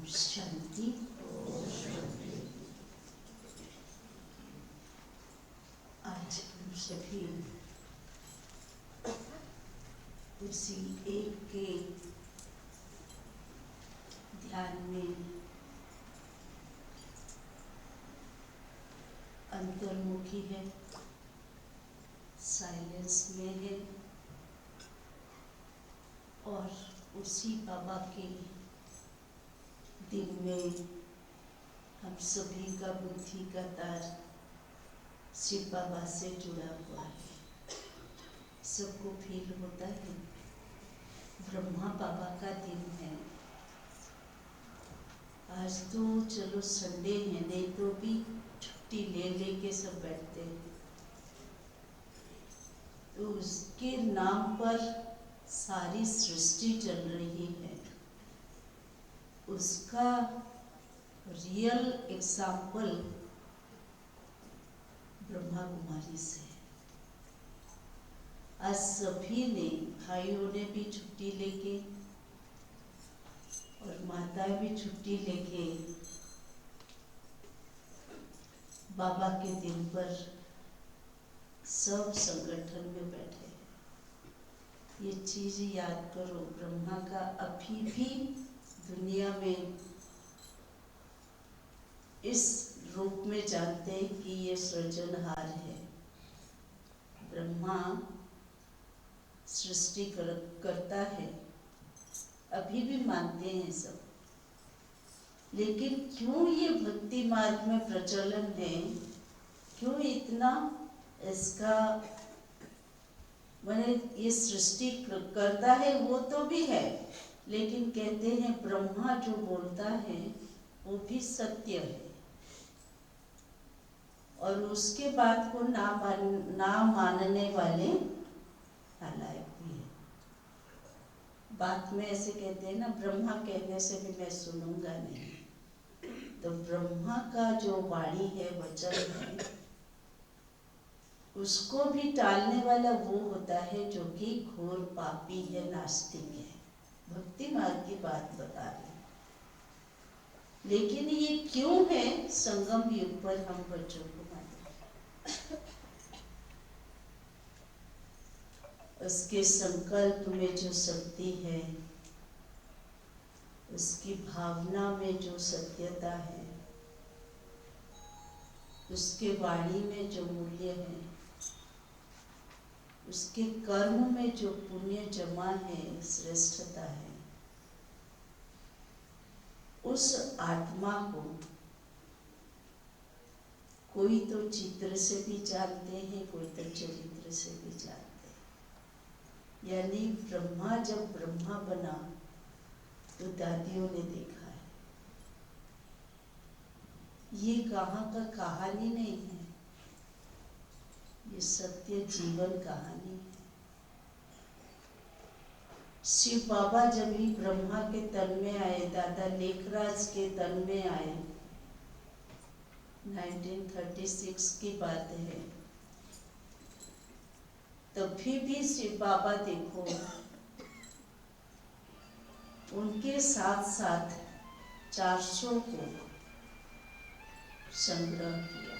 शांति। आज हम सभी उसी एक के ध्यान में अंतर्मुखी है, साइलेंस में है और उसी बाबा के दिल में हम सभी का बुद्धि का तार शिव बाबा से जुड़ा हुआ है। सबको फील होता है ब्रह्मा बाबा का दिन है। आज तो चलो संडे है, नहीं तो भी छुट्टी ले के सब बैठते हैं, तो उसके नाम पर सारी सृष्टि चल रही है। उसका रियल एग्जाम्पल ब्रह्मा कुमारी से। आज सभी ने, भाइयों ने भी छुट्टी लेके और माता भी छुट्टी लेके बाबा के दिन पर सब संगठन में बैठे। ये चीज याद करो, ब्रह्मा का अभी भी दुनिया में इस रूप में जानते हैं कि ये सृजनहार है। ब्रह्मा सृष्टि करता है, अभी भी मानते हैं सब। लेकिन क्यों ये भक्ति मार्ग में प्रचलन है, क्यों इतना इसका मैंने ये सृष्टि करता है वो तो भी है, लेकिन कहते हैं ब्रह्मा जो बोलता है वो भी सत्य है और उसके बात को ना मानने वाले नालायक भी है। बात में ऐसे कहते हैं ना, ब्रह्मा कहने से भी मैं सुनूंगा नहीं। तो ब्रह्मा का जो वाणी है, वचन है, उसको भी टालने वाला वो होता है जो कि घोर पापी है, नास्तिक है। भक्ति मार्ग की बात बता रहे। लेकिन ये क्यों है? संगम युग पर हम बच्चों को मानते, उसके संकल्प में जो शक्ति है, उसकी भावना में जो सत्यता है, उसके वाणी में जो मूल्य है, उसके कर्म में जो पुण्य जमा है, श्रेष्ठता है, उस आत्मा को कोई तो चित्र से भी जानते हैं, कोई तो चरित्र से भी जानते हैं। यानी ब्रह्मा जब ब्रह्मा बना तो दादियों ने देखा है, ये कहाँ का कहानी नहीं है, ये सत्य जीवन कहानी है। शिव बाबा जब ही ब्रह्मा के तन में आए, दादा लेखराज के तन में आए, 1936 की बात है, तभी भी शिव बाबा देखो उनके साथ साथ 400 को संग्रह किया।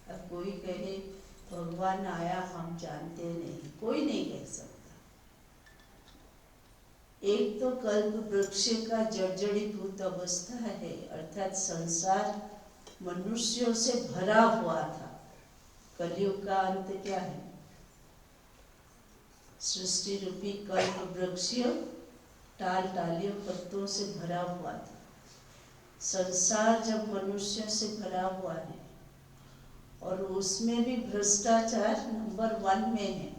अब कोई कहे भगवान आया हम जानते नहीं, कोई नहीं कह सकता। एक तो कल्प वृक्ष का जर्जरीभूत अवस्था है, अर्थात संसार मनुष्यों से भरा हुआ था। कलयुग का अंत क्या है? सृष्टि रूपी कल्प वृक्ष टाल टालियों पत्तों से भरा हुआ था। संसार जब मनुष्यों से भरा हुआ है और उसमें भी भ्रष्टाचार नंबर 1 में है,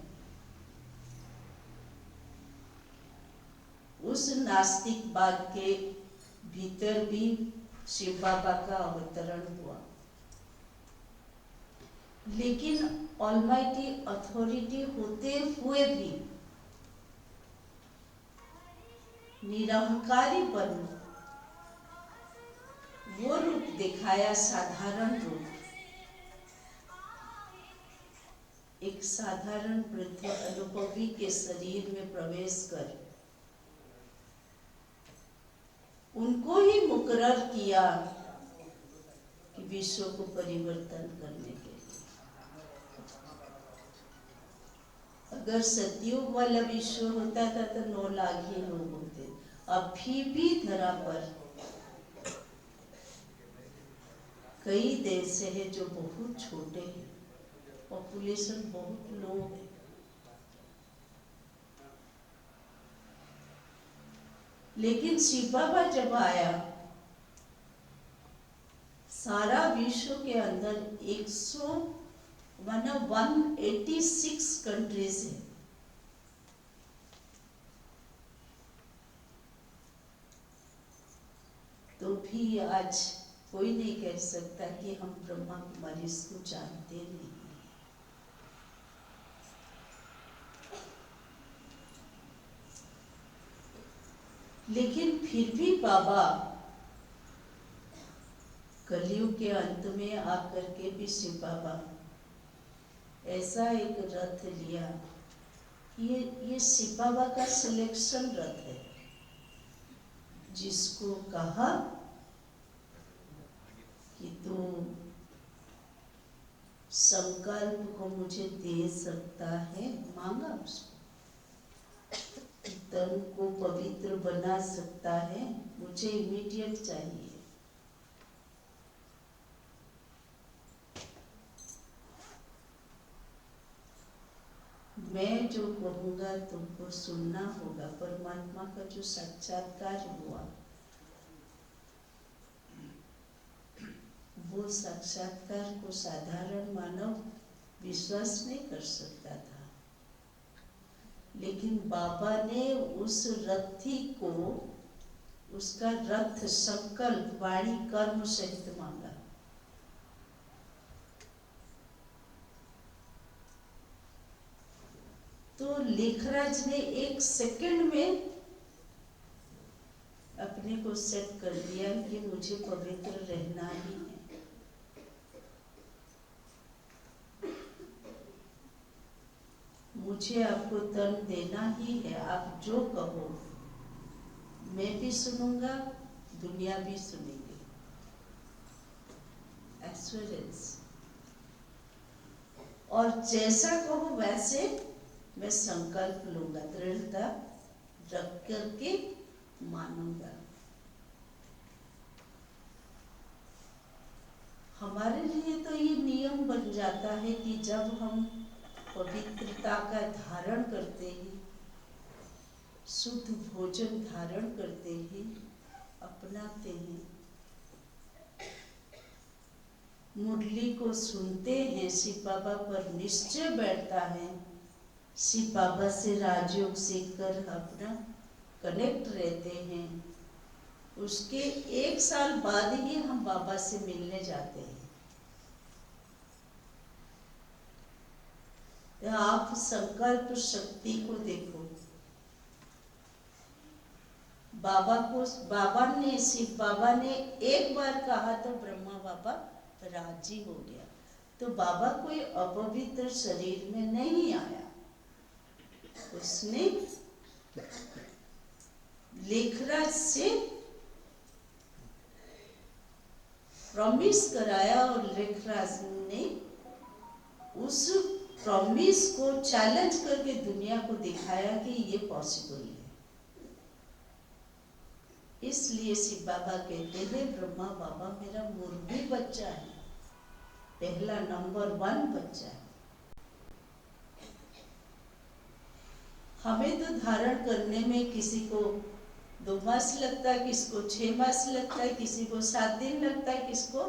उस नास्तिक बाग के भीतर भी शिव बाबा का अवतरण हुआ। लेकिन ऑलमाइटी अथॉरिटी होते हुए भी निरहंकारी बन वो रूप दिखाया, साधारण रूप। एक साधारण वृद्ध अनुभवी के शरीर में प्रवेश कर उनको ही मुकर्रर किया कि विश्व को परिवर्तन करने के लिए। अगर सतयुग वाला विश्व होता था तो 9 लाख ही लोग होते। अभी भी धरा पर कई देश है जो बहुत छोटे हैं, पॉपुलेशन बहुत लो है। लेकिन शिव बाबा जब आया, सारा विश्व के अंदर 186 कंट्रीज है। तो भी आज कोई नहीं कह सकता कि हम ब्रह्मा कुमारी को जानते नहीं। लेकिन फिर भी बाबा कलयुग के अंत में आकर के भी शिव बाबा ऐसा एक रथ लिया। ये शिव बाबा का सिलेक्शन रथ है, जिसको कहा कि तू संकल्प को मुझे दे सकता है, मांगा उसको। तन को पवित्र बना सकता है, मुझे इमीडिएट चाहिए। मैं जो कहूँगा तुमको सुनना होगा। परमात्मा का जो साक्षात्कार हुआ, वो साक्षात्कार को साधारण मानव विश्वास नहीं कर सकता था। लेकिन बाबा ने उस रथी को उसका रथ संकल्प वाणी कर्म सहित मांगा। तो लेखराज ने 1 सेकंड में अपने को सेट कर दिया कि मुझे पवित्र रहना ही है। मुझे आपको तन देना ही है, आप जो कहो मैं भी सुनूंगा, दुनिया भी सुनेगी। एश्योरेंस। और जैसा कहो वैसे मैं संकल्प लूंगा, दृढ़ता रख करके मानूंगा। हमारे लिए तो ये नियम बन जाता है कि जब हम पवित्रता का धारण करते हैं, शुद्ध भोजन धारण करते हैं, अपनाते हैं, मुरली को सुनते हैं, शिव बाबा पर निश्चय बैठता है, शिव बाबा से राजयोग सीख कर अपना कनेक्ट रहते हैं, उसके 1 साल बाद ही हम बाबा से मिलने जाते हैं। तो आप संकल्प शक्ति को देखो। शिव बाबा ने एक बार कहा तो ब्रह्मा बाबा राजी हो गया। तो बाबा कोई अपवित्र शरीर में नहीं आया, उसने लेखराज से प्रॉमिस कराया और लेखराज ने उस प्रॉमिस को चैलेंज करके दुनिया को दिखाया कि ये पॉसिबल है। इसलिए शिव बाबा कहते हैं ब्रह्मा बाबा मेरा मुर्गी बच्चा है, पहला नंबर 1 बच्चा है। हमें तो धारण करने में किसी को 2 मास लगता है, किसी को 6 मास लगता है, किसी को 7 दिन लगता है, किसी को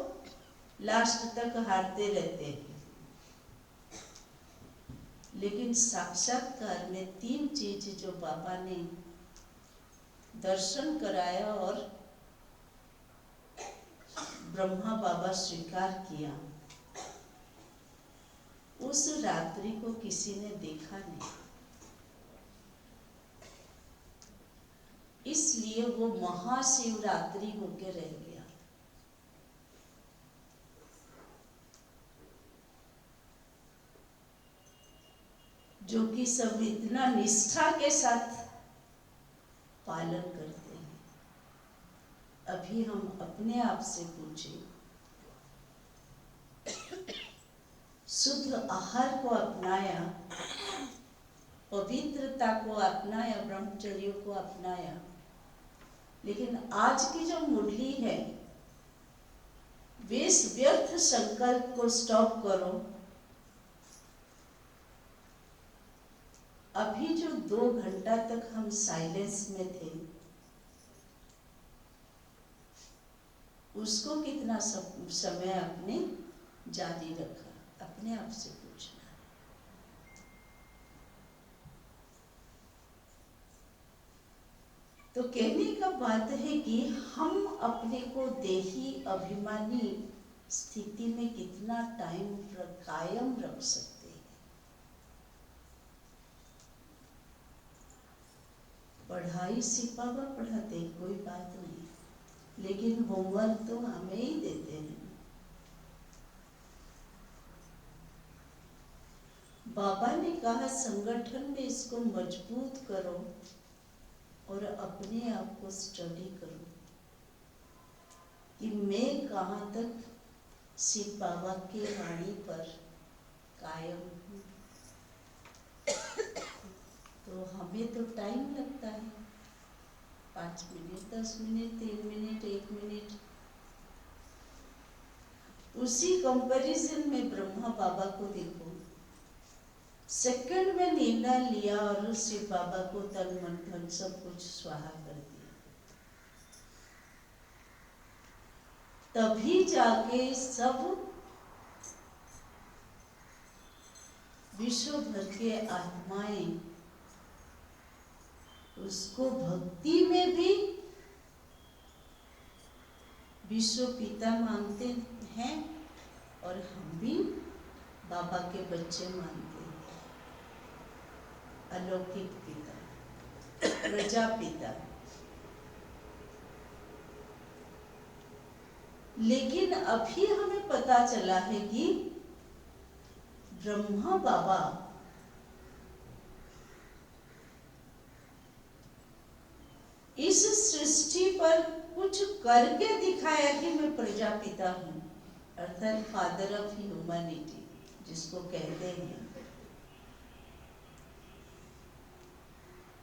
लास्ट तक हारते रहते हैं। लेकिन साक्षात्कार में 3 चीज जो बाबा ने दर्शन कराया और ब्रह्मा बाबा स्वीकार किया, उस रात्रि को किसी ने देखा नहीं। इसलिए वो महाशिवरात्रि होके रह गया। जो कि सब इतना निष्ठा के साथ पालन करते हैं। अभी हम अपने आप से पूछें, शुद्ध आहार को अपनाया, पवित्रता को अपनाया, ब्रह्मचर्य को अपनाया, लेकिन आज की जो मुरली है, वे व्यर्थ संकल्प को स्टॉप करो। अभी जो 2 घंटा तक हम साइलेंस में थे, उसको कितना समय आपने जारी रखा, अपने आप से पूछना है। तो कहने का बात है कि हम अपने को देही अभिमानी स्थिति में कितना टाइम कायम रख सकते हैं। पढ़ाई सिपावा पढ़ाते कोई बात नहीं, लेकिन होमवर्क तो हमें ही देते हैं। बाबा ने कहा संगठन में इसको मजबूत करो और अपने आप को स्टडी करो कि मैं कहाँ तक शिव बाबा के वाणी पर कायम हूँ। तो हमें तो टाइम लगता है, 5 मिनट, 10 मिनट, 3 मिनट, 1 मिनट। उसी कंपैरिजन में ब्रह्मा बाबा को देखो, सेकंड में निर्णय लिया और शिव बाबा को तन मन धन सब कुछ स्वाहा कर दिया। तभी जाके सब विश्व भर के आत्माएं उसको भक्ति में भी विश्व पिता मानते हैं और हम भी बाबा के बच्चे मानते हैं। अलौकिक पिता, प्रजापिता। लेकिन अभी हमें पता चला है कि ब्रह्मा बाबा इस सृष्टि पर कुछ करके दिखाया कि मैं प्रजापिता हूं, अर्थात फादर ऑफ ह्यूमैनिटी जिसको कहते हैं।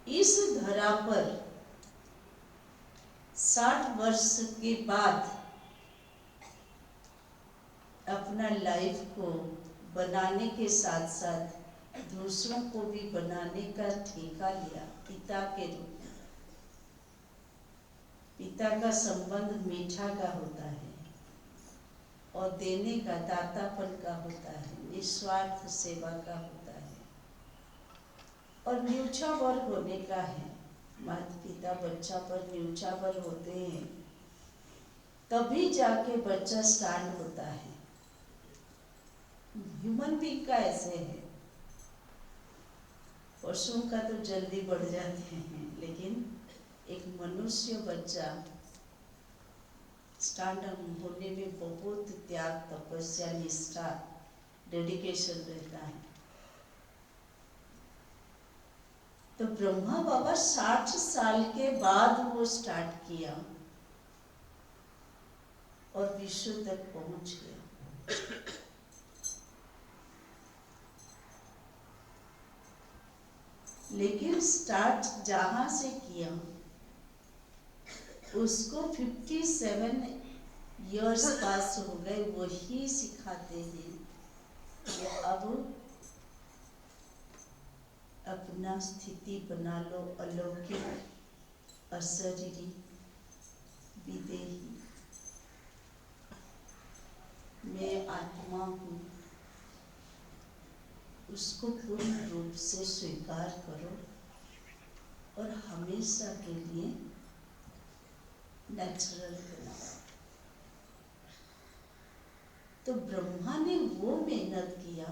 इस धरा पर 60 वर्ष के बाद अपना लाइफ को बनाने के साथ साथ दूसरों को भी बनाने का ठेका लिया पिता के रूप में। पिता का संबंध मीठा का होता है और देने का, दातापन का होता है, निस्वार्थ सेवा का होता है और न्यूचावर होने का है। माता पिता बच्चा पर न्यूचावर होते हैं, तभी जाके बच्चा स्टैंड होता है। ह्यूमन बीइंग का ऐसे है, पशुओं का तो जल्दी बढ़ जाते हैं, लेकिन एक मनुष्य बच्चा स्टैंड होने में बहुत त्याग, तपस्या, निष्ठा, डेडिकेशन रहता है। तो ब्रह्मा बाबा 60 साल के बाद वो स्टार्ट किया और विश्व तक पहुंच गया। लेकिन स्टार्ट जहां से किया उसको 57 इयर्स पास हो गए। वही सिखाते हैं कि अब अपना स्थिति बना लो, अलौकिक, अशरीरी, विदेही। मैं आत्मा हूँ, उसको पूर्ण रूप से स्वीकार करो और हमेशा के लिए नेचुरल बनाओ। तो ब्रह्मा ने वो मेहनत किया।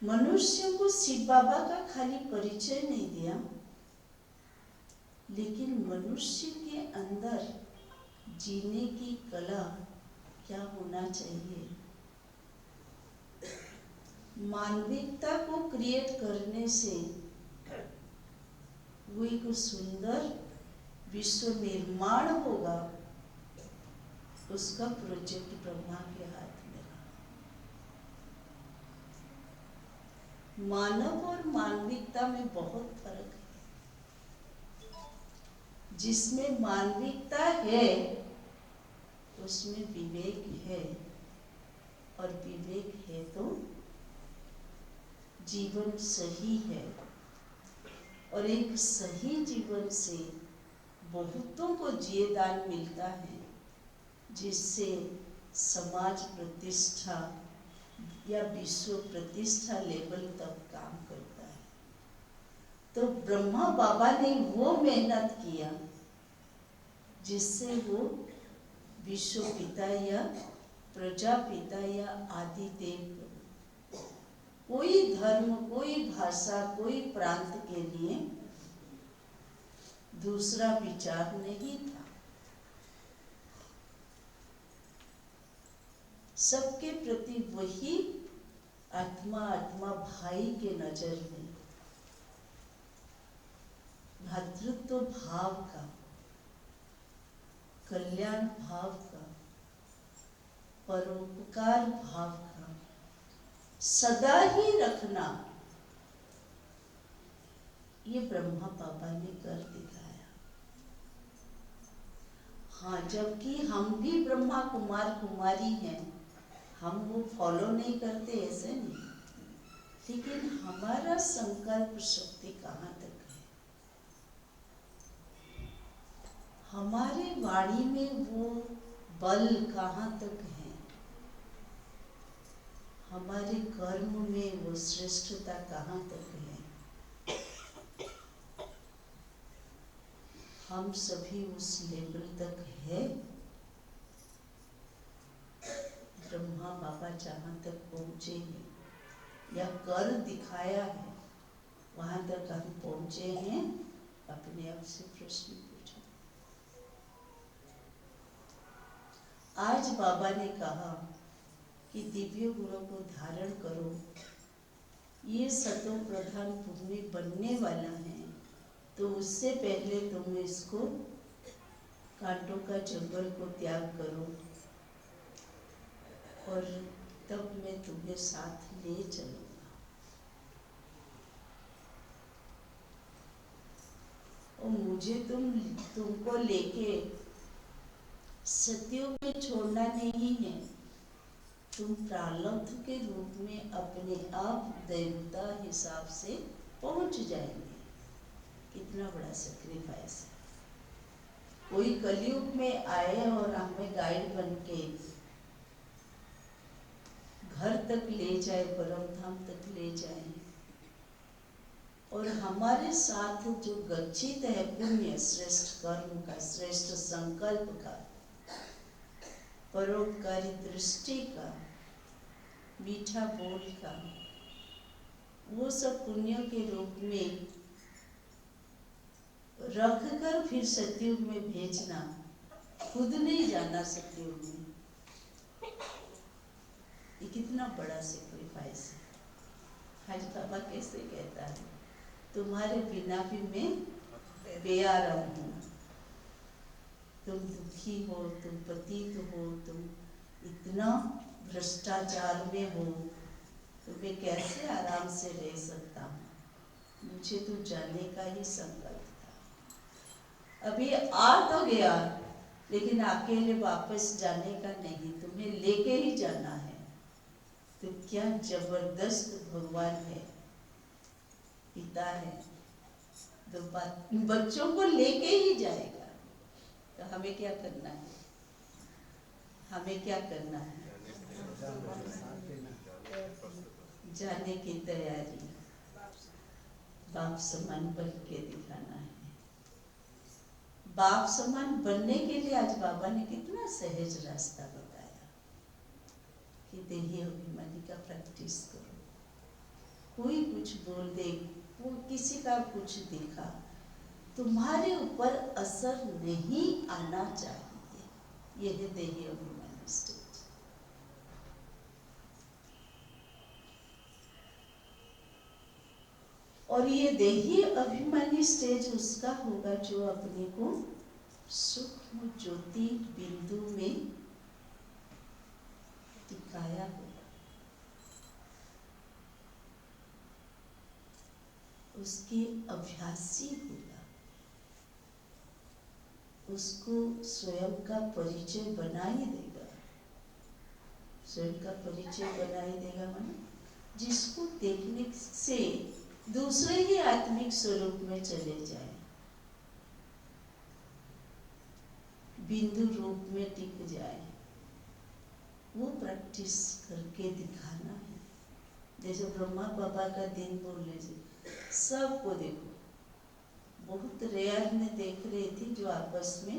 मनुष्य को शिव बाबा का खाली परिचय नहीं दिया, लेकिन मनुष्य के अंदर जीने की कला क्या होना चाहिए, मानविकता को क्रिएट करने से वो एक सुंदर विश्व निर्माण होगा, उसका प्रोजेक्ट ब्रह्मा के हाथ में रहा। मानव और मानविकता में बहुत फर्क है। जिसमें मानविकता है उसमें विवेक है, और विवेक है तो जीवन सही है, और एक सही जीवन से बहुतों को जीवदान मिलता है, जिससे समाज प्रतिष्ठा या विश्व प्रतिष्ठा लेवल तक काम करता है। तो ब्रह्मा बाबा ने वो मेहनत किया जिससे वो विश्व पिता या प्रजापिता या आदि देव, कोई धर्म, कोई भाषा, कोई प्रांत के लिए दूसरा विचार नहीं था। सबके प्रति वही आत्मा भाई के नजर में भ्रातृत्व भाव का, कल्याण भाव का, परोपकार भाव का सदा ही रखना, ये ब्रह्मा बाबा ने कर दिखाया। हाँ, जबकि हम भी ब्रह्मा कुमार कुमारी हैं, हम वो फॉलो नहीं करते, ऐसे नहीं, लेकिन हमारा संकल्प शक्ति कहाँ तक है, हमारे वाणी में वो बल कहाँ तक है, हमारे कर्म में वो श्रेष्ठता कहाँ तक है। हम सभी उस लेवल तक है। ब्रह्मा बाबा जहाँ तक पहुँचे हैं या कर दिखाया है, वहाँ तक हम पहुँचे हैं। अपने आप से प्रश्न पूछो। आज बाबा ने कहा कि दिव्य गुणों को धारण करो, ये सतो प्रधान भूमि बनने वाला है, तो उससे पहले तुम इसको कांटों का जंगल को त्याग करो, और तब मैं तुम्हें साथ ले चलूंगा। और मुझे तुमको लेके सत्युग में छोड़ना नहीं है। तुम प्रारब्ध के रूप में अपने आप देवता हिसाब से पहुंच जाएंगे। कितना बड़ा सैक्रिफाइस है। कोई कलयुग में आए और हमें गाइड बन के घर तक ले जाए, परम धाम तक ले जाए, और हमारे साथ जो गच्छित है पुण्य, श्रेष्ठ कर्म का, श्रेष्ठ संकल्प का, परोपकारी दृष्टि का, मीठा बोल का, वो सब पुण्य के रूप में रख कर फिर सत्युग में भेजना, खुद नहीं जाना सत्युग में, ये कितना बड़ा सेक्रीफाइस है। आज बाबा कैसे कहता है, तुम्हारे बिना भी मैं बेआराम हूँ। तुम दुखी हो, तुम पतित हो, तुम इतना भ्रष्टाचार में हो, तो मैं कैसे आराम से रह सकता हूँ। मुझे तो जाने का ही संकल्प था। अभी आ तो गया, लेकिन अकेले वापस जाने का नहीं, तुम्हें लेके ही जाना है। तो क्या जबरदस्त भगवान है, पिता है, तो बच्चों को लेके ही जाएगा। तो हमें क्या करना है, हमें क्या करना है, जाने की तैयारी, बाप समान बन के दिखाना है। बाप समान बनने के लिए आज बाबा ने कितना सहज रास्ता बताया कि देही अभिमानी का प्रैक्टिस करो। कोई कुछ बोल दे, वो किसी का कुछ दिखा, तुम्हारे ऊपर असर नहीं आना चाहिए। यह है देही अभिमानी स्टेज। और ये देही अभिमानी स्टेज उसका होगा जो अपने को सूक्ष्म ज्योति बिंदु में टिकाया होगा। उसकी अभ्यासी होगा, उसको स्वयं का परिचय बनाई देगा। स्वयं का परिचय बनाई देगा माने जिसको देखने से दूसरे ही आत्मिक स्वरूप में चले जाए, बिंदु रूप में टिक जाए, वो प्रैक्टिस करके दिखाना है। जैसे ब्रह्मा बाबा का दिन बोलने से सबको देखो, बहुत रेयर में देख रही थी जो आपस में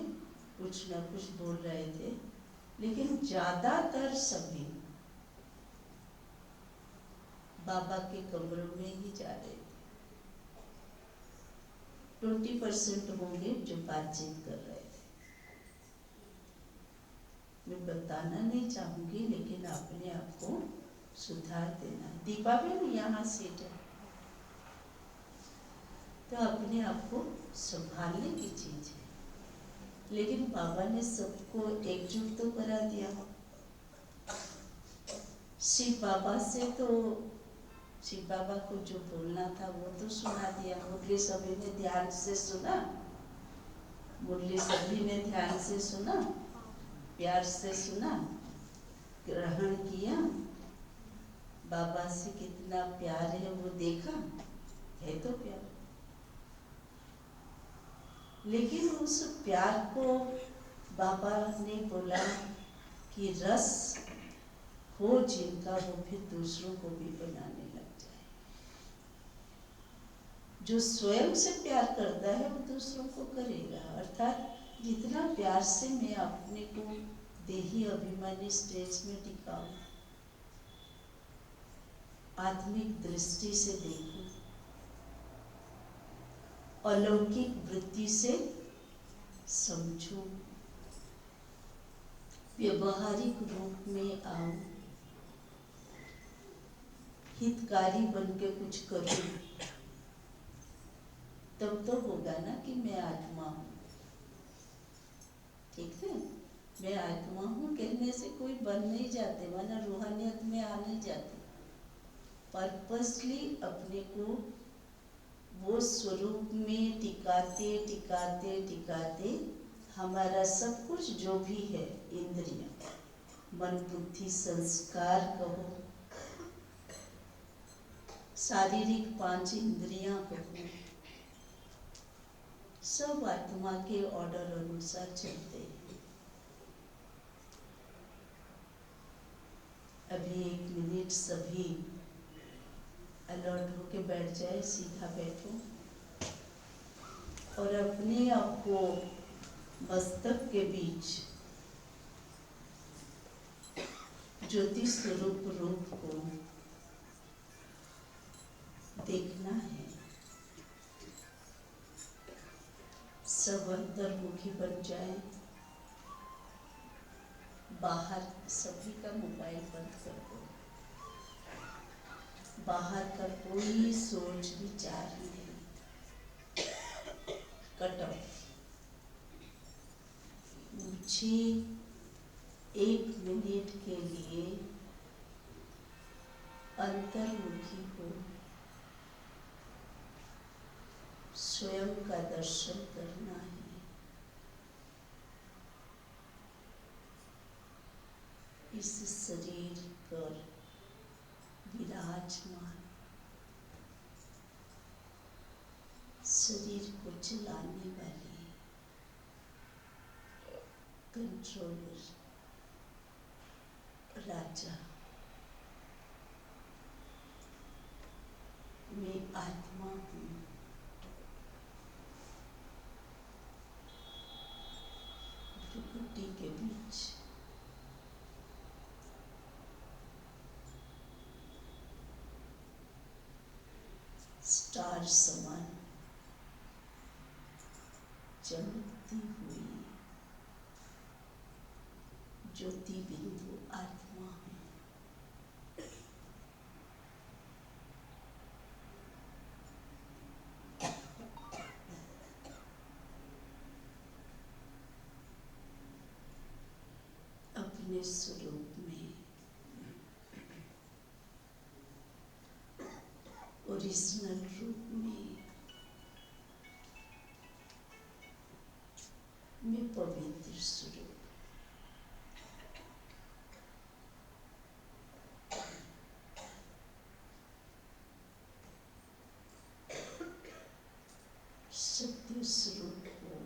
कुछ ना कुछ बोल रहे थे, लेकिन ज्यादातर सभी बाबा के कमरों में ही जा रहे थे। 20% होंगे जो बातचीत कर रहे थे। मैं बताना नहीं चाहूंगी, लेकिन अपने आप को सुधार देना। दीपा भी यहाँ सीट है, तो अपने आप को संभालने की चीज है। लेकिन बाबा ने सबको एकजुट तो करा दिया। शिव बाबा से तो शिव बाबा को जो बोलना था वो तो सुना दिया। मुरली सभी ने ध्यान से सुना, मुरली सभी ने ध्यान से सुना, प्यार से सुना, ग्रहण किया। बाबा से कितना प्यार है वो देखा, है तो प्यार। लेकिन उस प्यार को बाबा ने बोला कि रस हो जिनका वो फिर दूसरों को भी बनाने लग जाए। जो स्वयं से प्यार करता है वो दूसरों को करेगा। अर्थात जितना प्यार से मैं अपने को देही अभिमानी स्टेज में टिकाऊं, आत्मिक दृष्टि से देखूं, अलौकिक वृत्ति से समझूं, व्यवहारिक रूप में आऊं, हितकारी बन के कुछ करूं, तब तो होगा ना कि मैं आत्मा हूं। ठीक है, मैं आत्मा हूं कहने से कोई बन नहीं जाते, वरना रूहानियत में आ नहीं जाते। पर्पसली अपने को वो स्वरूप में टिकाते टिकाते टिकाते हमारा सब कुछ जो भी है, इंद्रिय, मन, बुद्धि, संस्कार कहो, शारीरिक 5 इंद्रियां कहो, सब आत्मा के ऑर्डर अनुसार चलते हैं। अभी 1 मिनट सभी अलर्ट होके बैठ जाए, सीधा बैठो और अपने आप को मस्तक के बीच ज्योति स्वरूप रूप को देखना है। सब अंतर्मुखी बन जाए। बाहर सभी का मोबाइल बंद कर दो। बाहर का कोई सोच विचार नहीं, कट ऑफ। मुझे 1 मिनट के लिए अंतर्मुखी हो स्वयं का दर्शन करना है। इस शरीर पर विराजमान, शरीर को चलाने वाली कंट्रोलर राजा, मैं आत्मा हूँ। भ्रुकुटी के बीच स्टार समान चमकती हुई ज्योति बिंदु आत्मा हूँ। अपने स्वरूप में, ओरिजिनल रूप में मैं पवित्र स्वरूप, सत्य स्वरूप को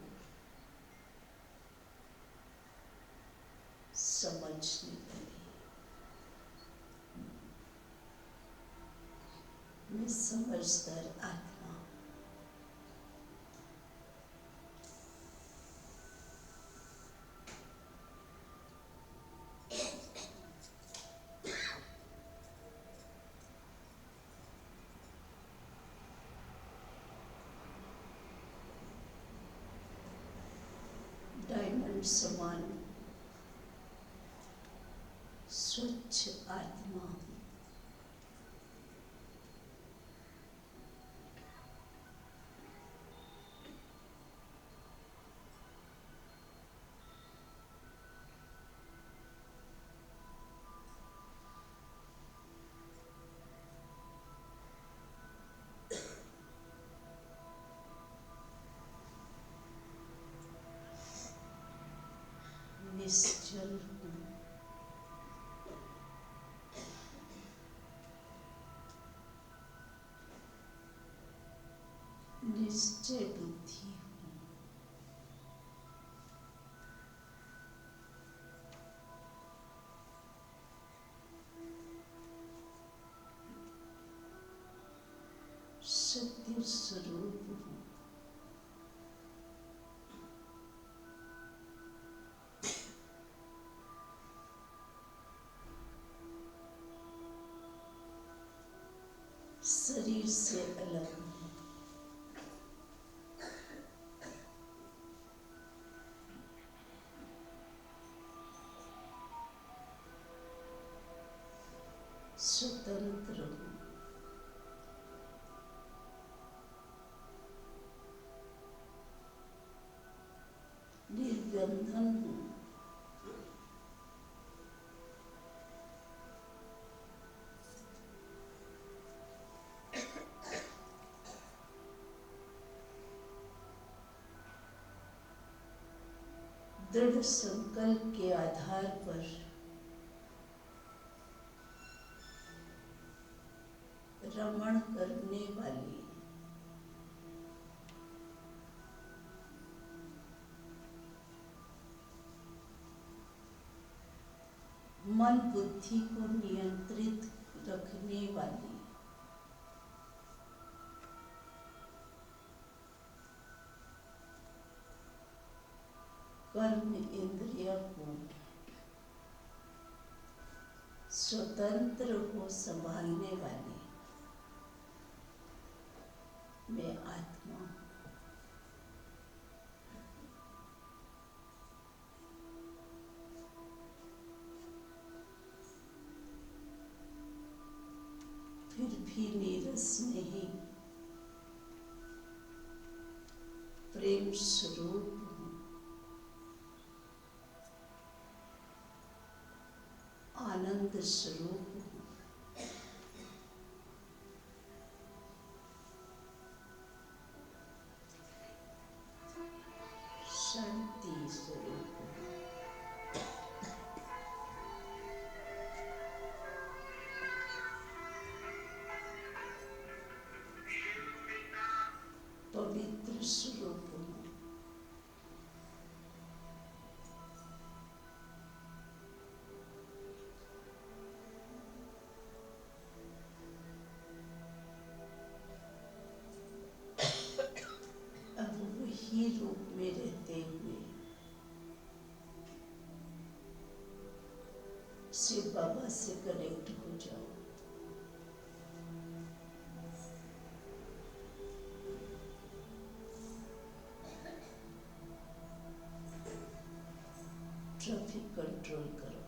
समझने लगी। मैं समझदार आत्मा, डायमंड समान स्वच्छ आत्मा हूँ। निश्चल हूँ, निश्चय बुद्धि हूँ, सत्य स्वरूप हूँ, शरीर से अलग हूँ, स्वतंत्र हूँ, निर्बंधन हूँ, दृढ़ संकल्प के आधार पर रमण करने वाली मन बुद्धि को नियंत्रित रखने वाली कर्म इंद्रिय को स्वतंत्र हो संभालने वाली मैं आत्मा हूँ। फिर भी नीरस नहीं, प्रेम स्वरूप हूँ, आनंद स्वरूप हूँ, शांति स्वरूप हूँ, पवित्र स्वरूप हूँ, अब वही रूप में रहते हुए शिव बाबा से कनेक्ट हो जाओ। ट्रैफिक कंट्रोल करो।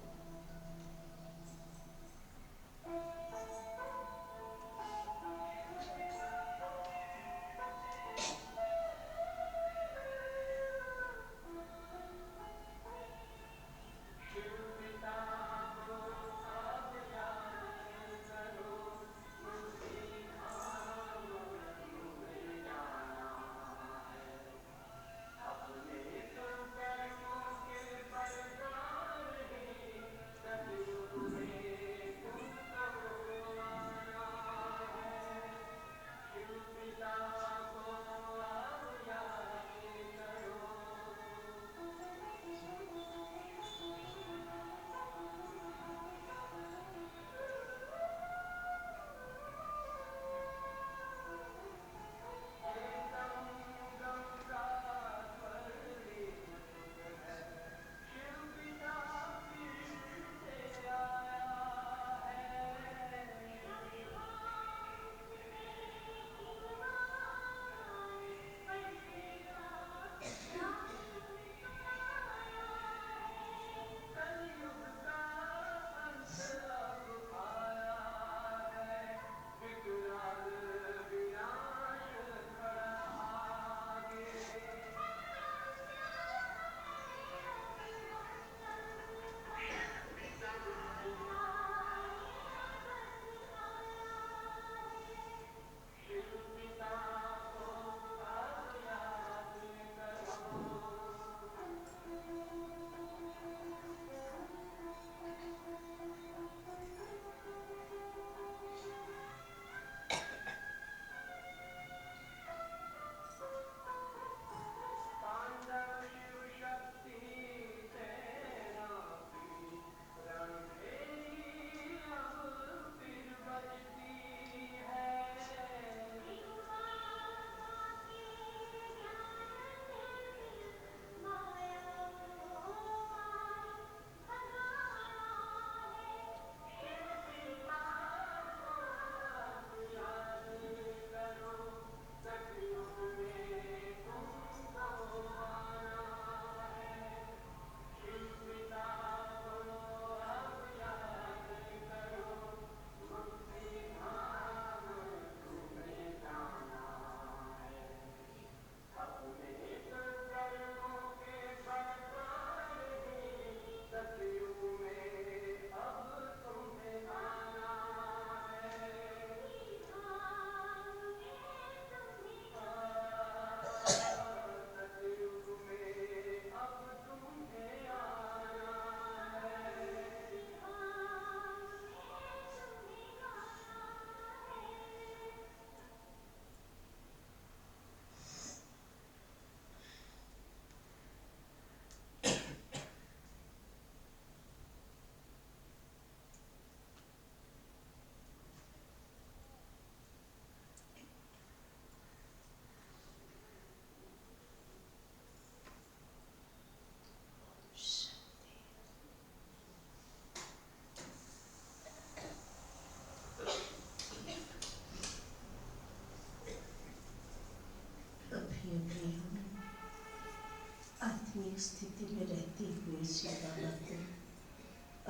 एक स्थिति में रहते हुए श्री बाबा को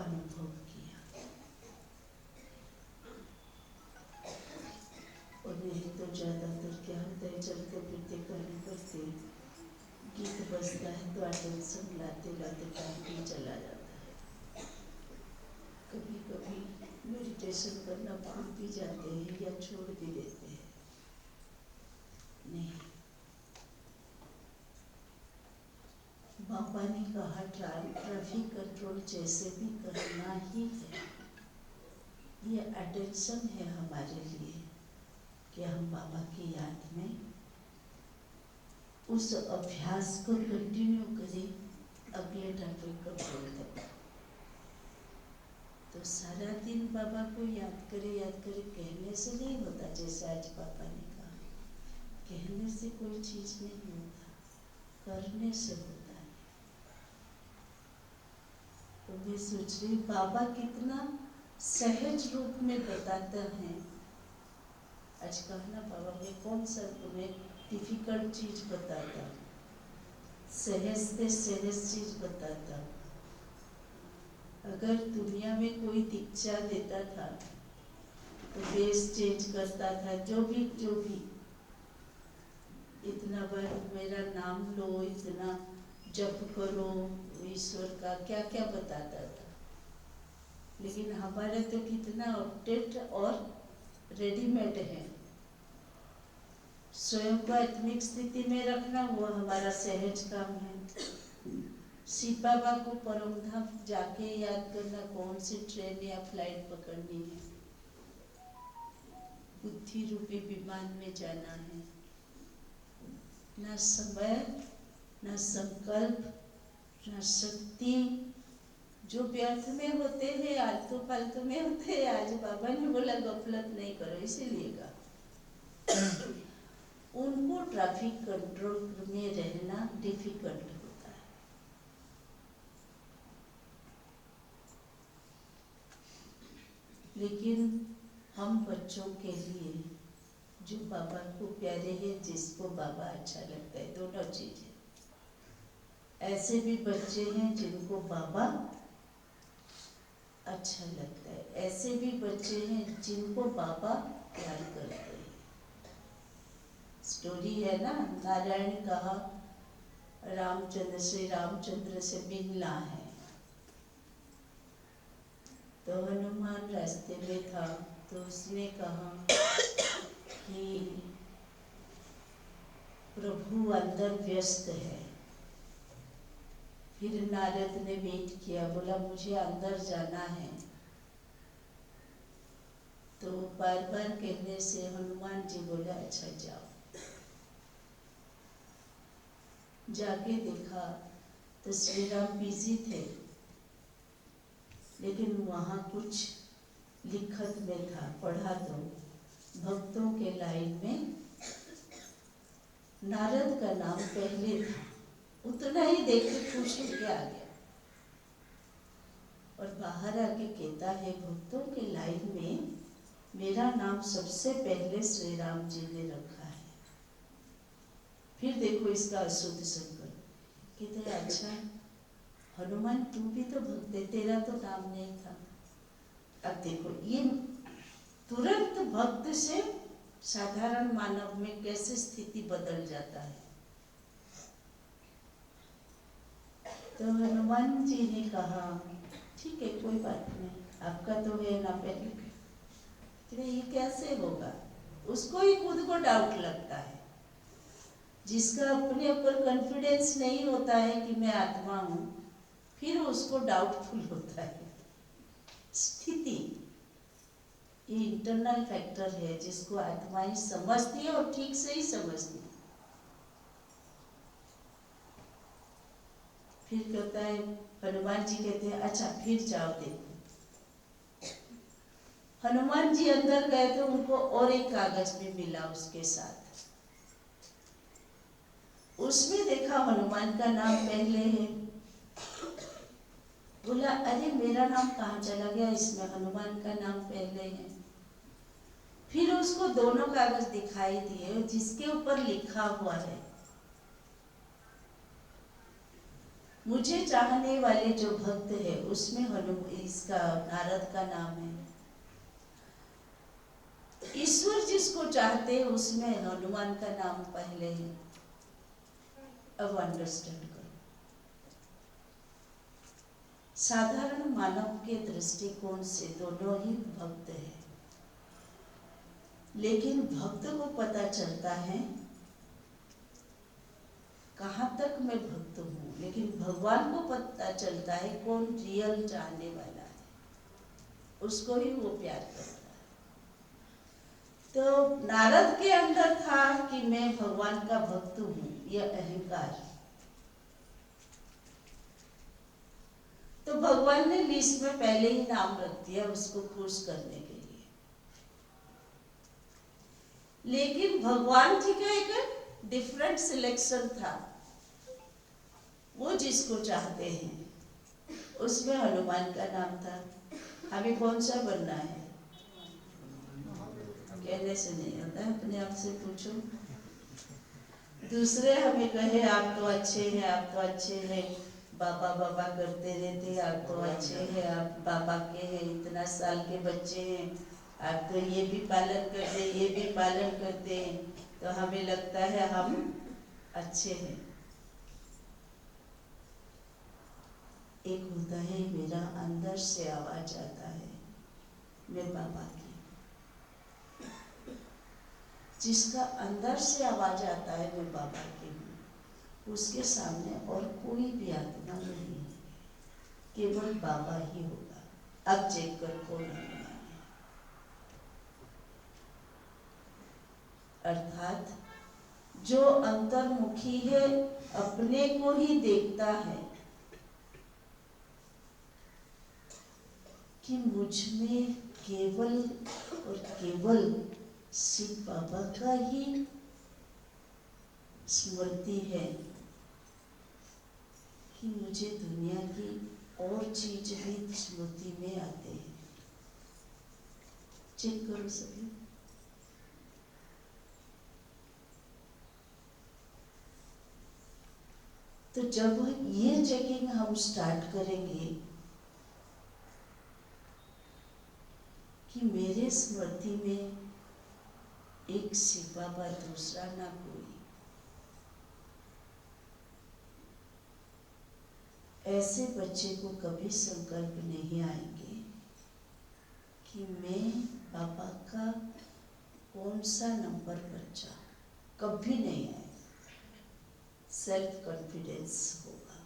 अनुभव किया। और नहीं तो ज़्यादातर क्या होता है, चलते फिरते करने करते गीत बजता है तो अटेंशन लाते लाते टाइम भी चला जाता है। कभी कभी मेडिटेशन करना भूल भी जाते हैं या छोड़ भी देते हैं। नहीं, बाबा ने कहा ट्रैफिक कंट्रोल जैसे भी करना ही है। ये अटेंशन है हमारे लिए कि हम बाबा की याद में उस अभ्यास को कंटिन्यू करें अगले ट्रैफिक कंट्रोल तक। तो सारा दिन बाबा को याद करे कहने से नहीं होता। जैसे आज पापा ने कहा, कहने से कोई चीज नहीं होता, करने से होता है। तो मैं सोच रही बाबा कितना सहज रूप में बताते हैं। आज कहा ना बाबा, मैं कौन सा तुम्हें डिफिकल्ट चीज बताता, सहज से सहज चीज बताता। अगर दुनिया में कोई दीक्षा देता था तो बेस चेंज करता था, जो भी इतना बार मेरा नाम लो, इतना जप करो ईश्वर का, क्या क्या बताता था। लेकिन हमारे तो कितना अपडेट और रेडीमेड है। स्वयं को आत्मिक स्थिति में रखना वो हमारा सहज काम है। शिव बाबा को परम धाम जाके याद करना, कौन सी ट्रेन या फ्लाइट पकड़नी है, बुद्धि रूपी विमान में जाना है। ना समय, ना संकल्प, ना शक्ति, जो व्यर्थ में होते हैं, आलतू फालतू में होते हैं। आज बाबा ने बोला गफलत नहीं करो, इसीलिए कहा। उनको ट्रैफिक कंट्रोल में रहना डिफिकल्ट होता है। लेकिन हम बच्चों के लिए जो बाबा को प्यारे हैं, जिसको बाबा अच्छा लगता है, दोनों चीजें। ऐसे भी बच्चे हैं जिनको बाबा अच्छा लगता है, ऐसे भी बच्चे हैं जिनको बाबा प्यार करते हैं। स्टोरी है ना, नारायण कहा रामचंद्र श्री रामचंद्र से मिलना है। तो हनुमान रास्ते में था, तो उसने कहा कि प्रभु अंदर व्यस्त है। फिर नारद ने वेट किया, बोला मुझे अंदर जाना है। तो बार बार कहने से हनुमान जी बोले अच्छा जाओ। जाके देखा तो श्री राम बिजी थे, लेकिन वहाँ कुछ लिखत में था, पढ़ा तो भक्तों के लाइन में नारद का नाम पहले था। उतना ही देख के खुश होके आ गया और बाहर आके कहता है भक्तों के लाइन में मेरा नाम सबसे पहले श्री राम जी ने रखा है। फिर देखो इसका अशुद्ध संकल्प, कहते अच्छा हनुमान तू भी तो भक्त है, तेरा तो नाम नहीं था। अब देखो ये तुरंत भक्त से साधारण मानव में कैसे स्थिति बदल जाता है। तो हनुमान जी ने कहा ठीक है कोई बात नहीं, आपका तो है ना पहले। ये कैसे होगा? उसको ही खुद को डाउट लगता है। जिसका अपने ऊपर कॉन्फिडेंस नहीं होता है कि मैं आत्मा हूँ, फिर उसको डाउटफुल होता है। स्थिति ये इंटरनल फैक्टर है जिसको आत्मा ही समझती है और ठीक से ही समझती है। फिर कहता है हनुमान जी कहते हैं अच्छा फिर जाओ देखो। हनुमान जी अंदर गए तो उनको और एक कागज भी मिला उसके साथ। उसमें देखा हनुमान का नाम पहले है। बोला अरे मेरा नाम कहाँ चला गया, इसमें हनुमान का नाम पहले है। फिर उसको दोनों कागज दिखाई दिए जिसके ऊपर लिखा हुआ है मुझे चाहने वाले जो भक्त है उसमें इसका नारद का नाम है। ईश्वर जिसको चाहते हैं उसमें हनुमान का नाम पहले है। अब अंडरस्टैंड करो, साधारण मानव के दृष्टिकोण से दोनों ही भक्त है, लेकिन भक्त को पता चलता है कहाँ तक मैं भक्त हूँ, लेकिन भगवान को पता चलता है कौन रियल चाहने वाला है, उसको ही वो प्यार करता है। तो नारद के अंदर था कि मैं भगवान का भक्त हूँ, यह अहंकार। तो भगवान ने लिस्ट में पहले ही नाम रख दिया उसको खुश करने के लिए। लेकिन भगवान जी का एक डिफरेंट सिलेक्शन था, वो जिसको चाहते हैं उसमें हनुमान का नाम था। हमें कौन सा बनना है कहने से नहीं होता, अपने आप से पूछो। दूसरे हमें कहे आप तो अच्छे हैं, आप तो अच्छे हैं, बाबा बाबा करते रहते, आप तो अच्छे हैं, आप बाबा के हैं, इतना साल के बच्चे हैं, आप तो ये भी पालन करते, ये भी पालन करते हैं, तो हमें लगता है हम अच्छे हैं। एक होता है मेरा अंदर से आवाज आता है मैं बाबा की, जिसका अंदर से आवाज आता है मैं बाबा की हूँ, उसके सामने और कोई भी आत्मा नहीं है, केवल बाबा ही होगा। अब चेक कर कौन है। अर्थात जो अंतर्मुखी है अपने को ही देखता है कि मुझ में केवल और केवल शिव बाबा का ही स्मृति है, कि मुझे दुनिया की और चीज भी स्मृति में आते हैं। चेक करो सभी। तो जब ये चेकिंग हम स्टार्ट करेंगे कि मेरे स्मृति में एक शिव बाबा दूसरा ना कोई, ऐसे बच्चे को कभी संकल्प नहीं आएंगे कि मैं बाबा का कौन सा नंबर बच्चा, कभी नहीं आएगा। सेल्फ कॉन्फिडेंस होगा।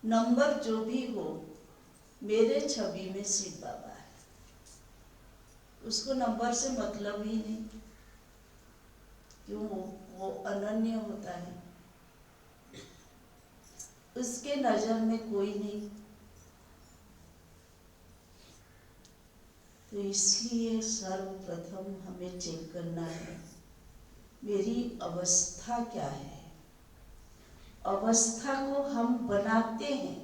नंबर जो भी हो, मेरे छवि में शिव बाबा है, उसको नंबर से मतलब ही नहीं, क्यों? वो अनन्य होता है, उसके नजर में कोई नहीं। तो इसलिए सर्वप्रथम हमें चेक करना है मेरी अवस्था क्या है। अवस्था को हम बनाते हैं,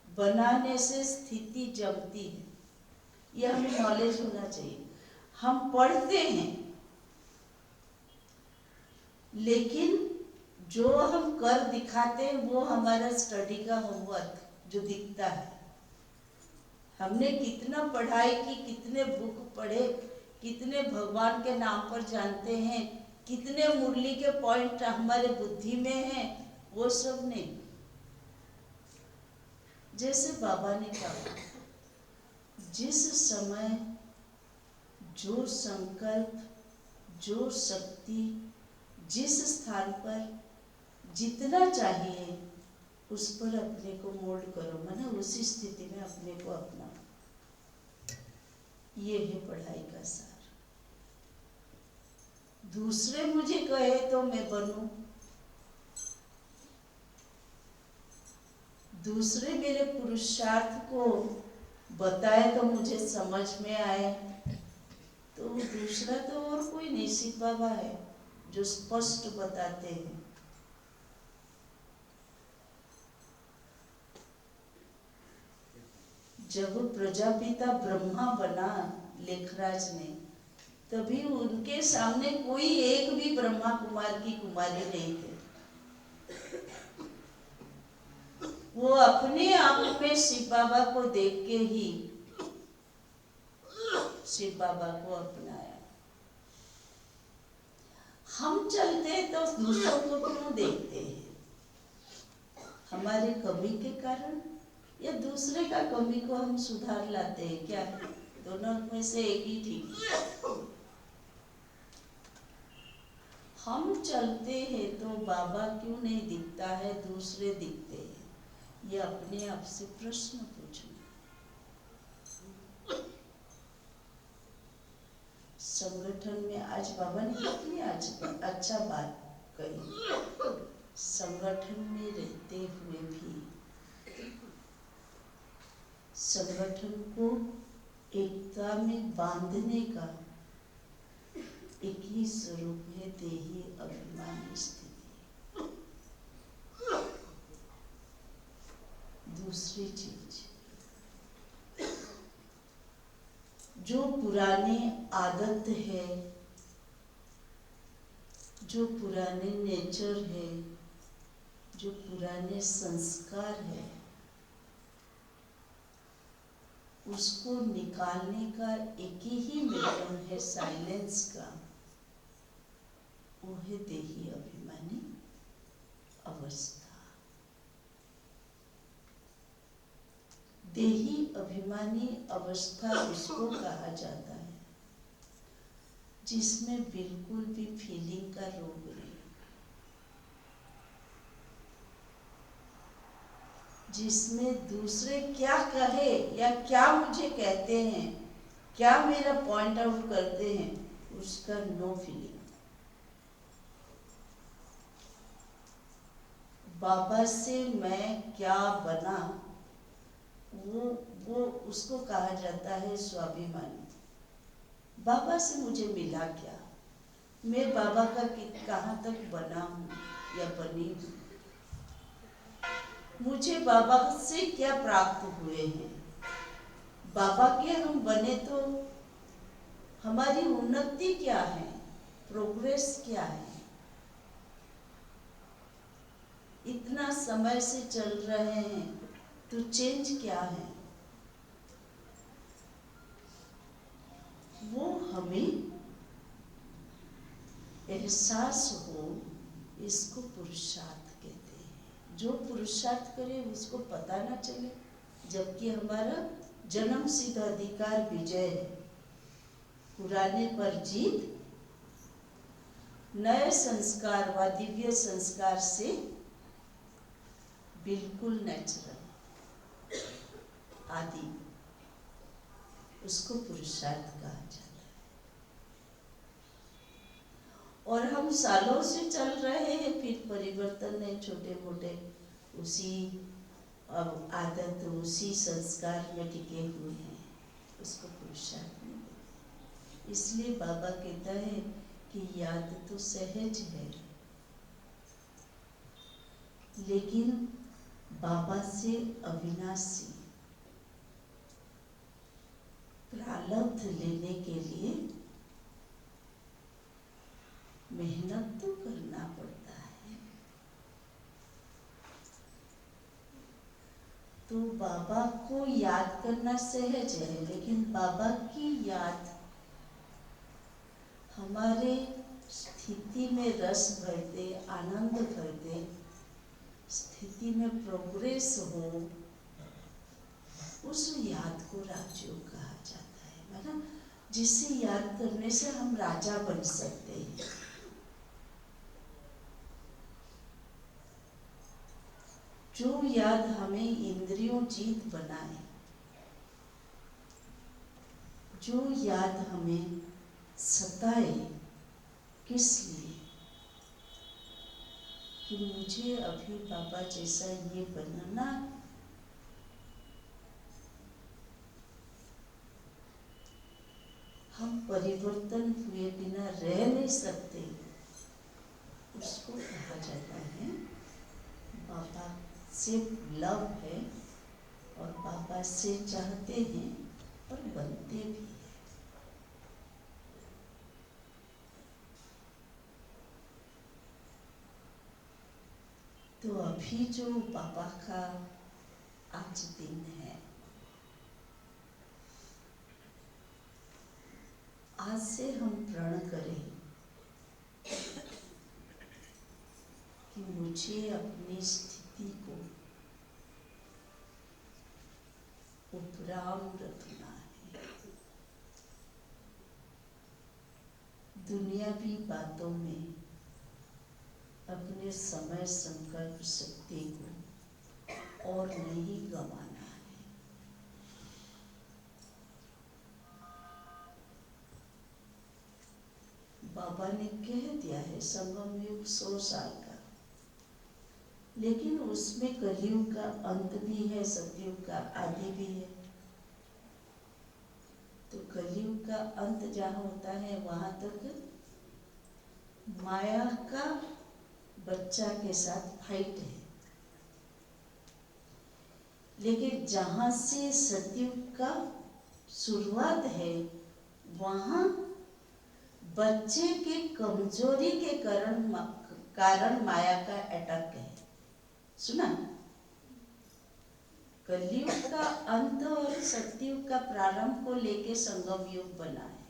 बनाने से स्थिति जमती है, यह हमें नॉलेज होना चाहिए। हम पढ़ते हैं, लेकिन जो हम कर दिखाते हैं वो हमारा स्टडी का होमवर्क जो दिखता है। हमने कितना पढ़ाई की, कितने बुक पढ़े, कितने भगवान के नाम पर जानते हैं, कितने मुरली के पॉइंट हमारे बुद्धि में हैं, वो सब नहीं। जैसे बाबा ने कहा, जिस समय जो संकल्प, जो शक्ति, जिस स्थान पर जितना चाहिए उस पर अपने को मोल्ड करो, माना उसी स्थिति में अपने को अपना। ये है पढ़ाई का सार। दूसरे मुझे कहे तो मैं बनूं, दूसरे मेरे पुरुषार्थ को बताए तो मुझे समझ में आए, तो दूसरा तो और कोई नहीं, शिव बाबा है जो स्पष्ट बताते हैं। जब प्रजापिता ब्रह्मा बना लेखराज ने, तभी उनके सामने कोई एक भी ब्रह्मा कुमार की कुमारी नहीं थे। वो अपने आप में शिव बाबा को देख के ही शिव बाबा को अपनाया। हम चलते तो दूसरों को क्यों देखते हैं? हमारे कमी के कारण या दूसरे का कमी को हम सुधार लाते हैं क्या? दोनों में से एक ही ठीक है। हम चलते हैं तो बाबा क्यों नहीं दिखता है, दूसरे दिखते हैं? ये अपने आप से प्रश्न पूछो। संगठन में आज बाबा ने कितनी अच्छा बात कही। संगठन में रहते हुए भी संगठन को एकता में बांधने का एक ही स्वरूप है, देही अभिमानी स्थिति। दूसरी चीज, जो पुरानी आदत है, जो पुराने नेचर है, जो पुराने संस्कार है, उसको निकालने का एक ही मीडियम है साइलेंस का, वो है देही अभिमानी अवस्था। देही अभिमानी अवस्था उसको कहा जाता है जिसमें बिल्कुल भी फीलिंग का रोग नहीं, जिसमें दूसरे क्या कहे या क्या मुझे कहते हैं, क्या मेरा पॉइंट आउट करते हैं, उसका नो फीलिंग। बाबा से मैं क्या बना, वो उसको कहा जाता है स्वाभिमान। बाबा से मुझे मिला क्या, मैं बाबा का कहाँ तक बना हूँ या बनी हूँ, मुझे बाबा से क्या प्राप्त हुए हैं। बाबा के हम बने तो हमारी उन्नति क्या है, प्रोग्रेस क्या है। इतना समय से चल रहे हैं तो चेंज क्या है, वो हमें एहसास हो, इसको पुरुषार्थ कहते हैं। जो पुरुषार्थ करे उसको पता ना चले, जबकि हमारा जन्म सिद्ध अधिकार विजय है। पुराने पर जीत, नए संस्कार व दिव्य संस्कार से बिल्कुल नेचुरल आदि, उसको पुरुषार्थ कहा जाता है। और हम सालों से चल रहे हैं, फिर परिवर्तन नहीं, छोटे मोटे उसी अब आदत, उसी संस्कार में टिके हुए हैं, उसको पुरुषार्थ नहीं बोलते। इसलिए बाबा कहता है कि याद तो सहज है, लेकिन बाबा से अविनाशी प्रारब्ध लेने के लिए मेहनत तो करना पड़ता है। तो बाबा को याद करना सहज है, लेकिन बाबा की याद हमारे स्थिति में रस भर दे, आनंद भर दे, स्थिति में प्रोग्रेस हो, उस याद को राजयोग कहा जाता है। मतलब जिसे याद करने से हम राजा बन सकते हैं। जो याद हमें इंद्रियों जीत बनाए, जो याद हमें सताए, किस लिए? कि मुझे अभी बाबा जैसा ये बनना, हम परिवर्तन हुए बिना रह नहीं सकते, उसको कहा जाता है बाबा से लव है, और बाबा से चाहते हैं और बनते भी हैं। तो अभी जो बाबा का आज दिन है, आज से हम प्रण करें कि मुझे अपनी स्थिति को उपराम रखना है। दुनियावी बातों में अपने समय संकल्प शक्ति को और नहीं गंवाना है। बाबा ने कह दिया है संगम युग 100 साल का, लेकिन उसमें कलयुग का अंत भी है, सतयुग का आदि भी है। तो कलयुग का अंत जहाँ होता है वहां तक माया का बच्चा के साथ फाइट है, लेकिन जहां से सतयुग का शुरुआत है वहां बच्चे के कमजोरी के कारण माया का अटैक है। सुना? कलयुग का अंत और सतयुग का प्रारंभ को लेके संगम युग बना है,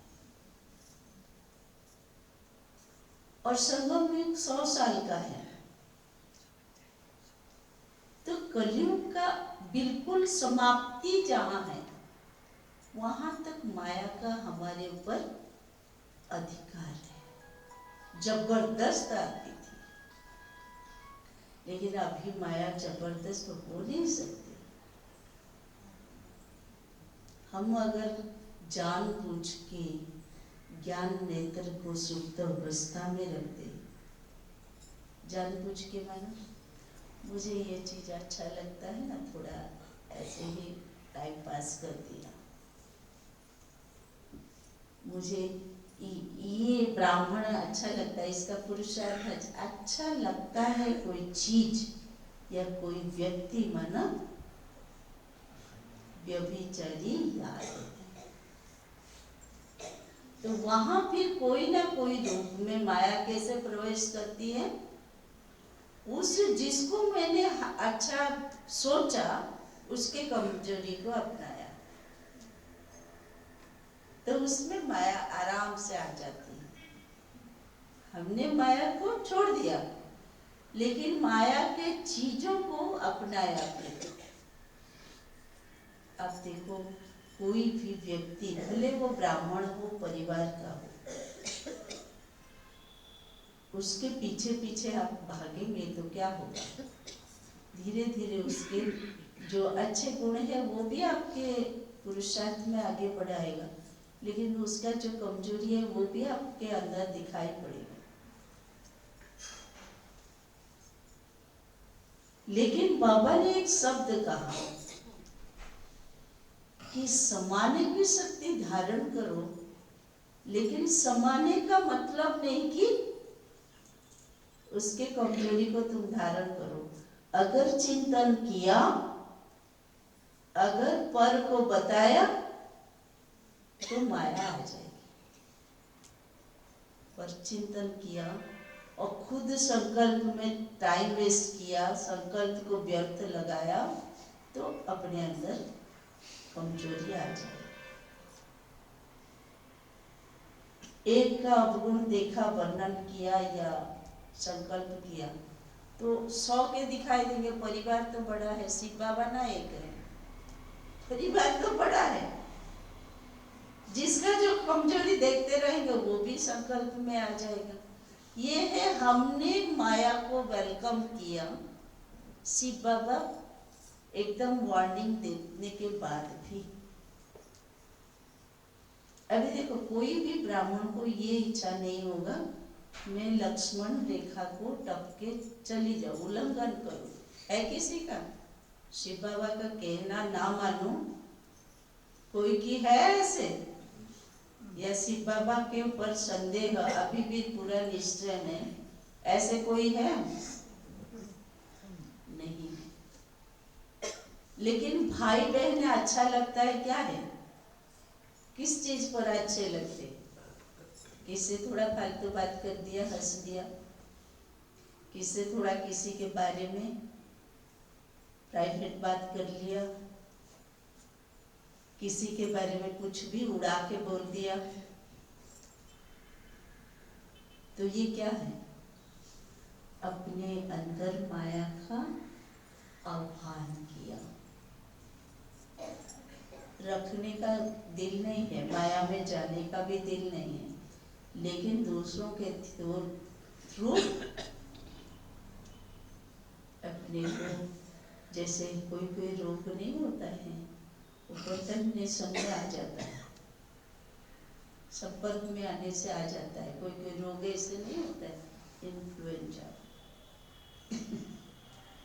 और संगम युग 100 साल का है। तो कलयुग का बिल्कुल समाप्ति जहां है वहां तक माया का हमारे ऊपर अधिकार है। जबरदस्त आती थी, लेकिन अभी माया जबरदस्त हो नहीं सकती। हम अगर जानबूझ के ज्ञान नेत्र को सुप्त अवस्था में रखते, जानबूझ के माना मुझे ये चीज अच्छा लगता है ना, थोड़ा ऐसे ही टाइम पास कर दिया, मुझे ये ब्राह्मण अच्छा लगता है, इसका पुरुषार्थ अच्छा लगता है, कोई चीज या कोई व्यक्ति माना व्यभिचारी याद है। तो वहां फिर कोई ना कोई रूप में माया कैसे प्रवेश करती है, उस जिसको मैंने अच्छा सोचा उसके कमजोरी को अपनाया, तो उसमें माया आराम से आ जाती है। हमने माया को छोड़ दिया, लेकिन माया के चीजों को अपनाया फिर। अब देखो, कोई भी व्यक्ति भले वो ब्राह्मण हो, परिवार का हो, उसके पीछे पीछे आप भागेंगे तो क्या होगा? धीरे धीरे उसके जो अच्छे गुण है वो भी आपके पुरुषार्थ में आगे बढ़ाएगा, लेकिन उसका जो कमजोरी है वो भी आपके अंदर दिखाई पड़ेगा। लेकिन बाबा ने एक शब्द कहा कि समाने की शक्ति धारण करो, लेकिन समाने का मतलब नहीं कि उसके कमजोरी को तुम धारण करो। अगर चिंतन किया, अगर पर को बताया तो माया आ जाएगी। पर चिंतन किया और खुद संकल्प में टाइम वेस्ट किया, संकल्प को व्यर्थ लगाया, तो अपने अंदर कमजोरी आ जाएगी। एक का अवगुण देखा, वर्णन किया या संकल्प किया तो 100 के दिखाई देंगे। परिवार तो बड़ा है, शिव बाबा ना एक है, परिवार तो बड़ा है। जिसका जो कमजोरी देखते रहेंगे वो भी संकल्प में आ जाएगा। ये है, हमने माया को वेलकम किया। शिव बाबा एकदम वार्निंग देने के बाद भी, अभी देखो, कोई भी ब्राह्मण को ये इच्छा नहीं होगा मैं लक्ष्मण रेखा को टप के चली जाऊं, उल्लंघन करूं। है किसी का? शिव बाबा का कहना ना मानो, कोई की है ऐसे? या शिव बाबा के ऊपर संदेह अभी भी पूरा निश्चय में, ऐसे कोई है? नहीं। लेकिन भाई बहन अच्छा लगता है, क्या है? किस चीज पर अच्छे लगते? किससे थोड़ा फालतू बात कर दिया, हंस दिया, किससे थोड़ा किसी के बारे में प्राइवेट बात कर लिया, किसी के बारे में कुछ भी उड़ा के बोल दिया, तो ये क्या है? अपने अंदर माया का आह्वान किया। रखने का दिल नहीं है, माया में जाने का भी दिल नहीं है, लेकिन दूसरों के थ्रू अपने को, जैसे कोई कोई रोग नहीं होता है, वो बर्तन में समय आ जाता है, संपर्क में आने से आ जाता है। कोई कोई रोग ऐसे नहीं होता है, इन्फ्लुएंजा।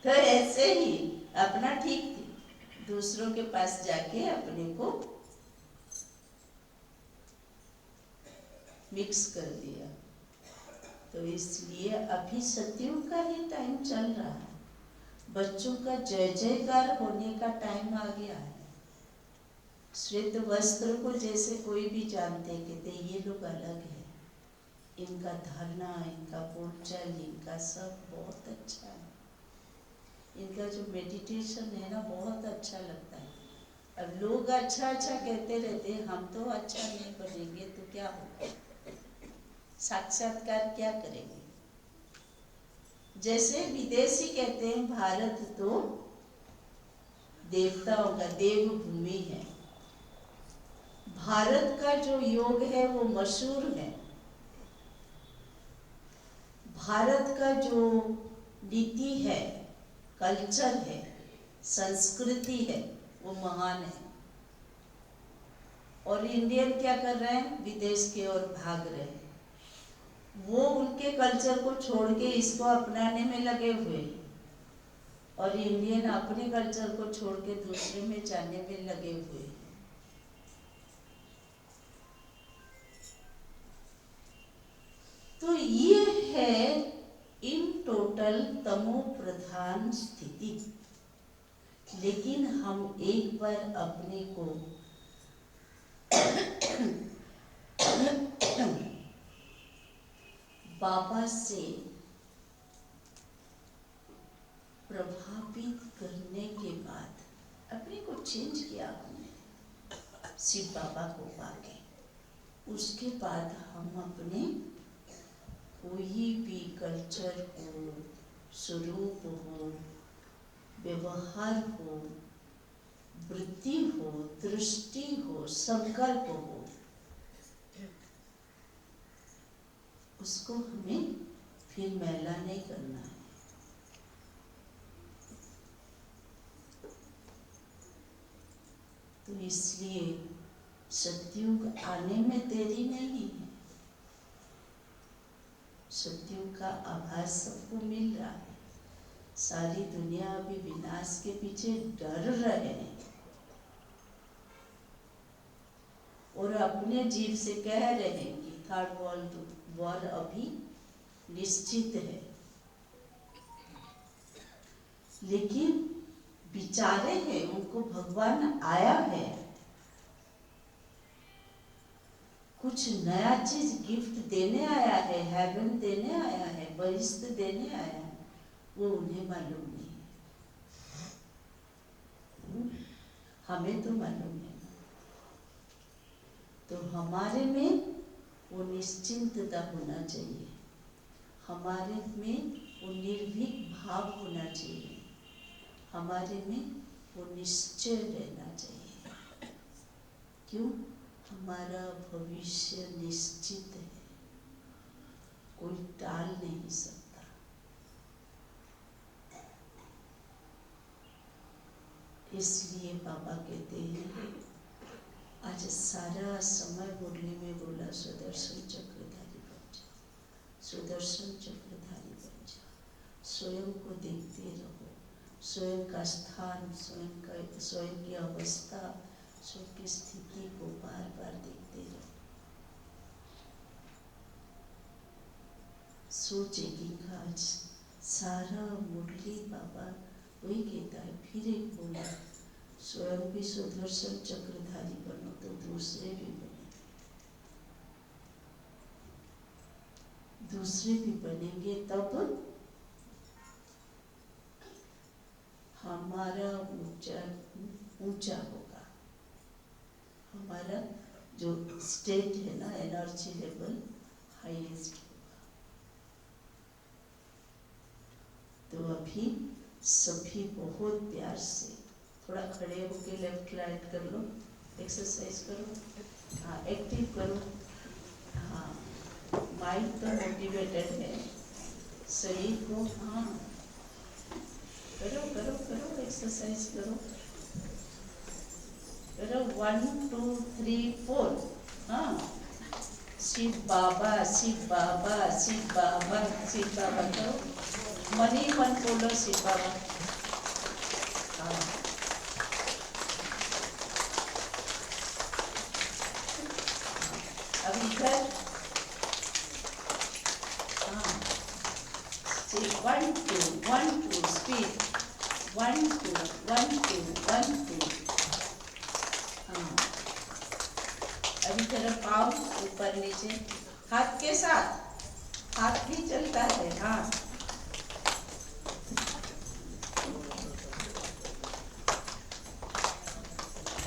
तो ऐसे ही अपना ठीक थी, दूसरों के पास जाके अपने को मिक्स कर दिया। तो इसलिए अभी सत्युग का ही टाइम चल रहा है, बच्चों का जय जयकार होने का टाइम आ गया है। श्वेत वस्त्र को जैसे कोई भी जानते, कहते ये लोग अलग है, इनका धरना, इनका बोलचाल, इनका सब बहुत अच्छा है, इनका जो मेडिटेशन है ना बहुत अच्छा लगता है। अब लोग अच्छा अच्छा कहते रहते हैं, हम तो अच्छा नहीं बनेंगे तो क्या होगा, साक्षात्कार क्या करेंगे। जैसे विदेशी कहते हैं भारत तो देवताओं का देवभूमि है, भारत का जो योग है वो मशहूर है, भारत का जो नीति है, कल्चर है, संस्कृति है, वो महान है। और इंडियन क्या कर रहे हैं? विदेश की ओर भाग रहे हैं, वो उनके कल्चर को छोड़ के इसको अपनाने में लगे हुए, और इंडियन अपने कल्चर को छोड़ के दूसरे में जाने में लगे हुए। तो ये है इन टोटल तमो प्रधान स्थिति। लेकिन हम एक बार अपने को बाबा से प्रभावित करने के बाद अपने को चेंज किया हमने शिव बाबा को पाके, उसके बाद हम अपने कोई भी कल्चर हो, स्वरूप हो, व्यवहार हो, वृत्ति हो, दृष्टि हो, संकल्प हो, उसको हमें फिर मैला नहीं करना है। तो इसलिए सत्युग आने में देरी नहीं है, सत्युग का आभास सबको मिल रहा है। सारी दुनिया अभी विनाश के पीछे डर रहे हैं और अपने जीव से कह रहे हैं कि थर्ड वर्ल्ड वॉर अभी निश्चित है, लेकिन बिचारे हैं, उनको भगवान आया है, कुछ नया चीज गिफ्ट देने आया है, हेवन देने आया है, बहिष्ठ देने आया है, वो उन्हें मालूम नहीं है, हमें तो मालूम है। तो हमारे में वो निश्चिंतता होना चाहिए, हमारे में वो निर्भीक भाव होना चाहिए, हमारे में वो निश्चय रहना चाहिए। क्यों? हमारा भविष्य निश्चित है, कोई टाल नहीं सकता। इसलिए बाबा कहते हैं, आज सारा समय मुरली में बोला सुदर्शन चक्रधारी बन जा, सुदर्शन चक्रधारी बन जा, स्वयं को देखते रहो, स्वयं का स्थान, स्वयं की अवस्था, स्वयं की स्थिति को बार बार देखते रहो। सोचेगी आज सारा मुरली बाबा वही कहता है, फिर एक बोला, स्वयं भी सुदर्शन चक्रधारी बनो तो दूसरे भी बने, दूसरे भी बनेंगे तब हमारा ऊंचा ऊंचा होगा, हमारा जो स्टेट है ना, एनर्जी लेवल हाईएस्ट होगा। तो अभी सभी बहुत प्यार से थोड़ा खड़े होके लेफ्ट राइट कर लो, एक्सरसाइज करो, हाँ एक्टिव करो। हाँ माइंड तो मोटिवेटेड है, शरीर को हाँ करो करो करो, एक्सरसाइज करो करो। 1 2 3 4, हाँ शिव बाबा शिव बाबा शिव बाबा शिव बाबा करो, मन ही मन बोलो शिव बाबा। हाँ अब इधर हाँ 1 2 1 2 स्पीड 1 2 1 2 1 2। हाँ अभी तरह पाँव ऊपर नीचे, हाथ के साथ हाथ भी चलता है। हाँ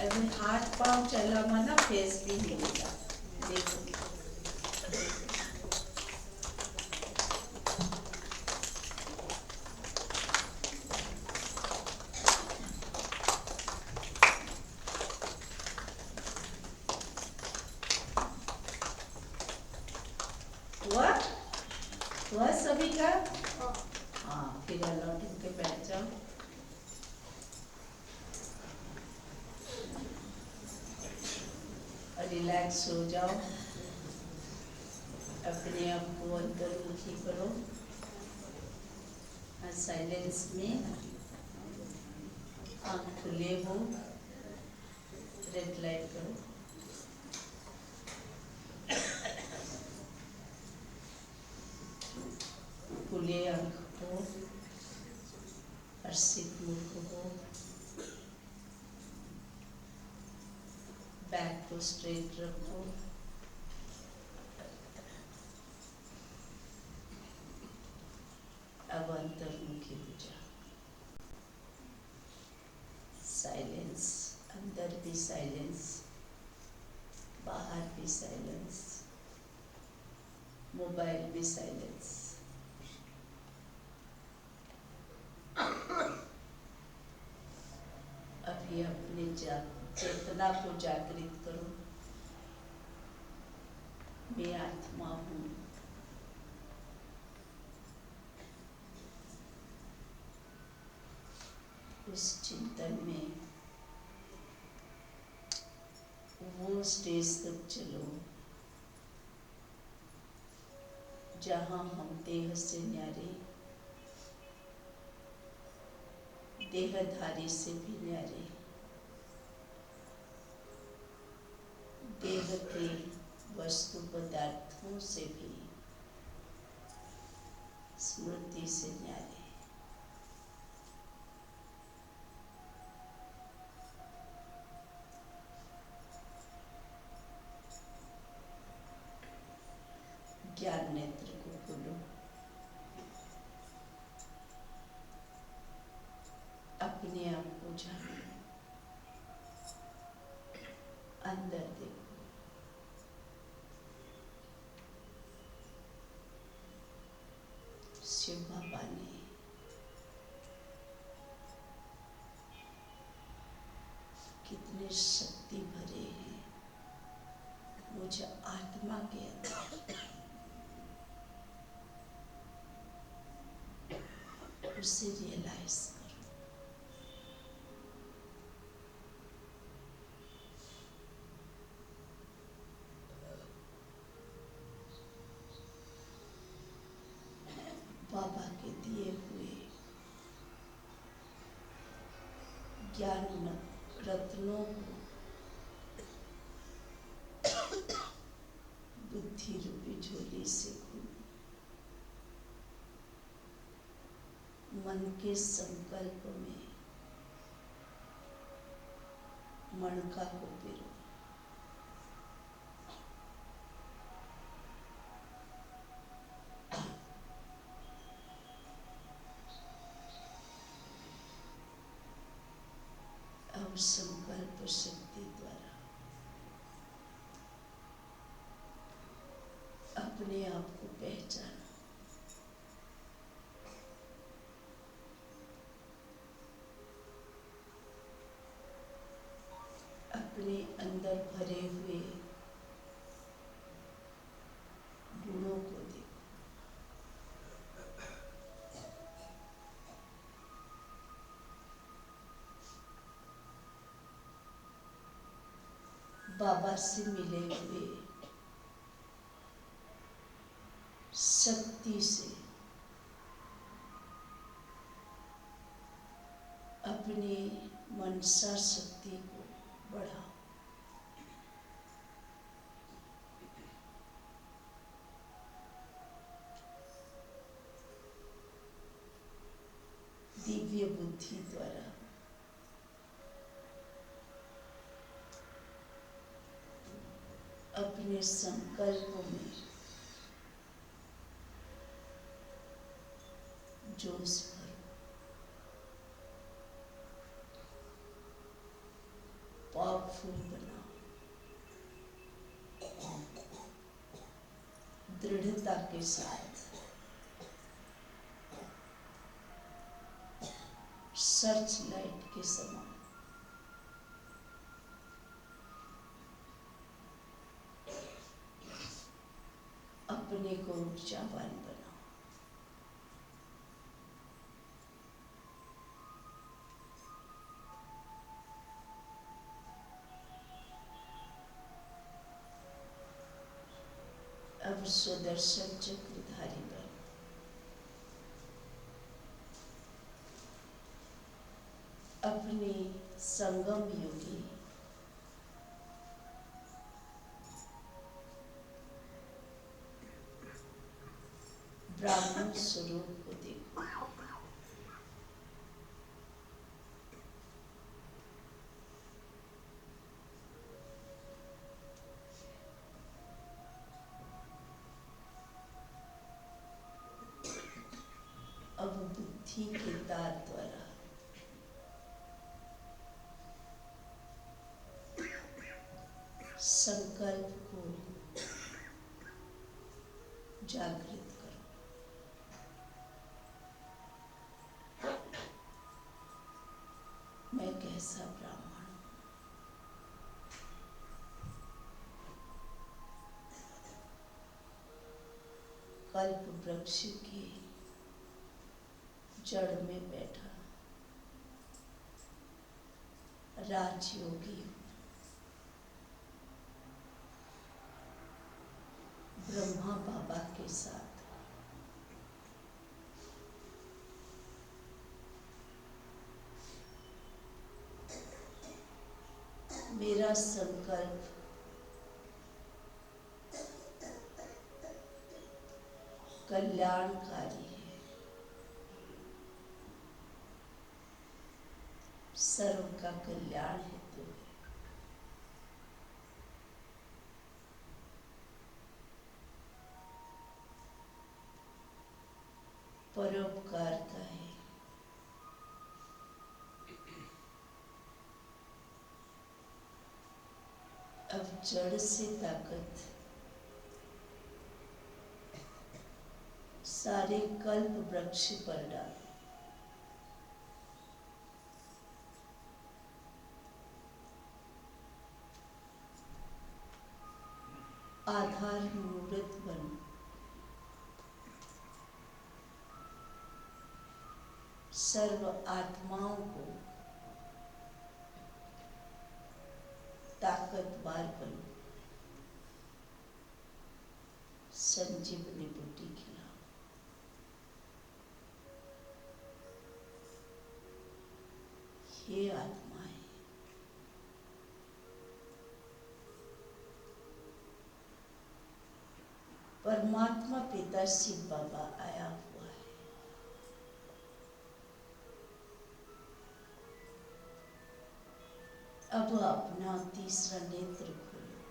अभी हाथ पाँव चला माना फेस भी हिलेगा, देखो। हुआ सभी का? हाँ फिर लौट के बैठ जाओ। रिलैक्स हो जाओ, अपने आप को अंतर्मुखी करो, साइलेंस में आँख खुले हो, रेड लाइट करो। खुले आँख हो, हर्षित मुख हो, बैक को स्ट्रेट रखो। अब अंतर्मुखी हो जाओ, साइलेंस, अंदर भी साइलेंस, बाहर भी साइलेंस, मोबाइल भी साइलेंस। अभी अपने चेतना को जागृत करो, मैं आत्मा हूँ। उस चिंतन में वो स्टेज तक चलो जहाँ हम देह से न्यारे, देहधारी से भी न्यारे, देह के वस्तु पदार्थों से भी, स्मृति से न्यारे। ज्ञान नेत्र को खोलो, अपने आप को जानो, अंदर देखो। शिव बाबा ने कितने शक्ति भरे हैं मुझे आत्मा के अंदर, उसे रियलाइज करो। बाबा के दिए हुए ज्ञान रत्नों को बुद्धि रूपी झोली से खोलो, मन के संकल्प में मणका को पिरो। अपने आप को पहचानो। अपने अंदर भरे हुए गुणों को देखो। बाबा से मिले हुए शक्ति से अपनी मनसा शक्ति को बढ़ाओ। दिव्य बुद्धि द्वारा अपने संकल्पों में जोश भरो। पावरफुल बनाओ। दृढ़ता के साथ सर्च लाइट के समान अपने को ऊर्जावान बनाओ। अब सुदर्शन चक्रधारी बनो। अपने संगम योगी ब्राह्मण स्वरूप को देखो। अब बुद्धि के तार द्वारा संकल्प को जागृत करो। मैं कैसा ब्राह्मण हूँ। कल्प वृक्ष की जड़ में बैठा राजयोगी हूँ। ब्रह्मा बाबा के साथ मेरा संकल्प कल्याणकारी है। सर्व का कल्याण हेतु है। परोपकार का है। अब जड़ से ताकत सारे कल्प वृक्ष पर डाल। आधार मूर्त बनो। सर्व आत्माओं को ताकतवर बनो। संजीवनी बूटी खिलाओ। हे आत्माएं, परमात्मा पिता शिव बाबा आया हुआ है। अब अपना तीसरा नेत्र खोलो।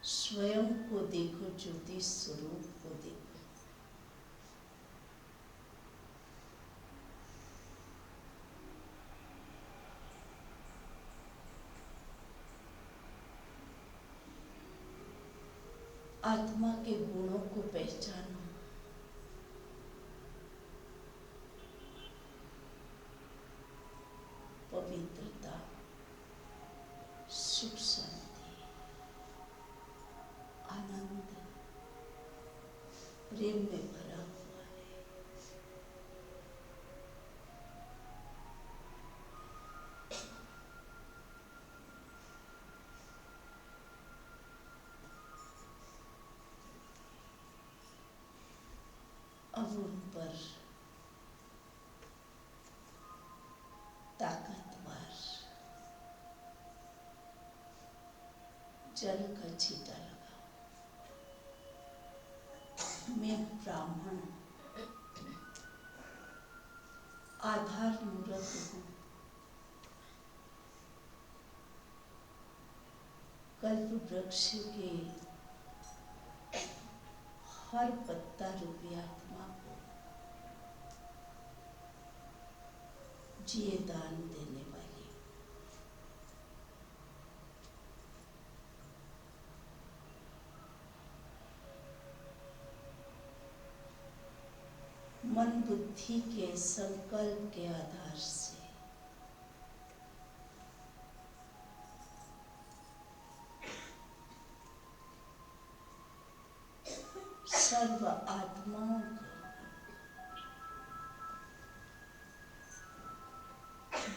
स्वयं को देखो, ज्योति स्वरूप को देखो। आत्मा के गुणों को पहचानो। पवित्रता, सुख शांति, आनंद, प्रेम में भरा हुआ है। अब उन पर ताकतवर जल का छींटा लगा। मैं ब्राह्मण आधार मूर्त हूँ। कल्प वृक्ष के हर पत्ता रूपी आत्मा को जिए दान देने वाली। मन बुद्धि के संकल्प के आधार से सर्व आत्माओं को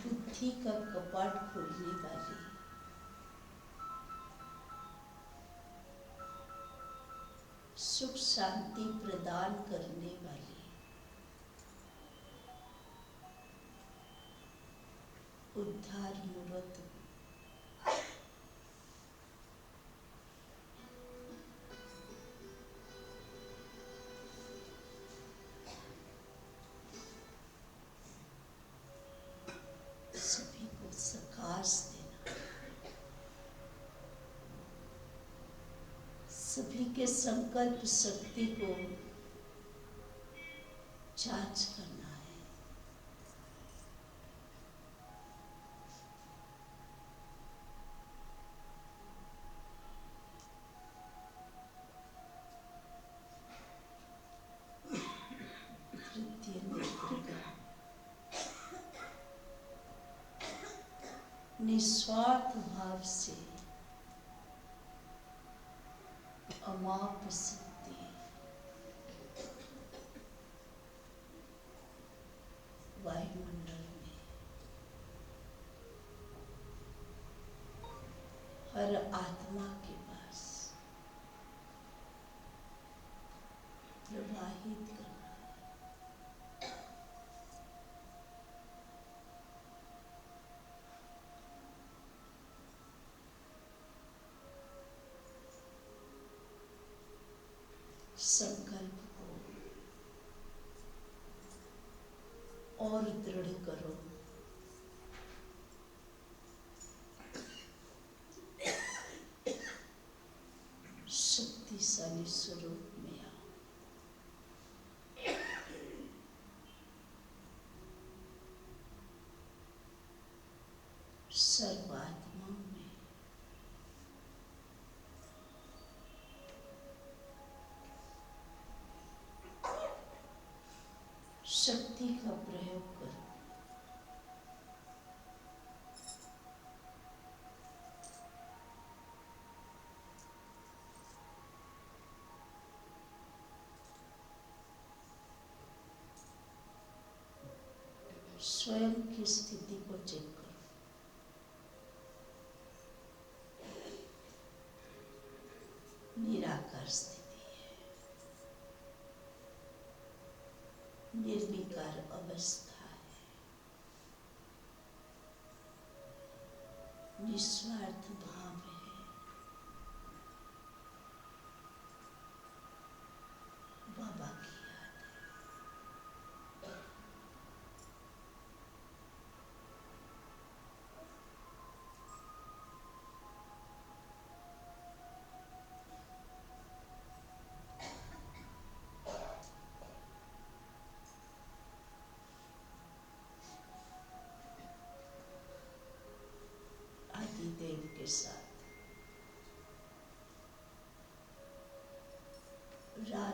बुद्धि का कपाट खोलने वाली, सुख शांति प्रदान करने वाली, उद्धार मूर्त सभी को सकाश देना, सभी के संकल्प शक्ति को जांच करना है। तृतीय नेत्र का निस्वार्थ भाव से अमाप शक्ति वायुमंडल में हर आत्मा के पास प्रवाहित करना है। संकल्प को और दृढ़ करो। शक्तिशाली स्वरूप में आओ। सर्वात्माओं में शक्ति का प्रयोग करो। स्वयं की स्थिति को चेक करो। निराकार स्थिति है, निर्विकार अवस्था है, निस्वार्थ भाव है, बाबा की याद है। आदिदेव के साथ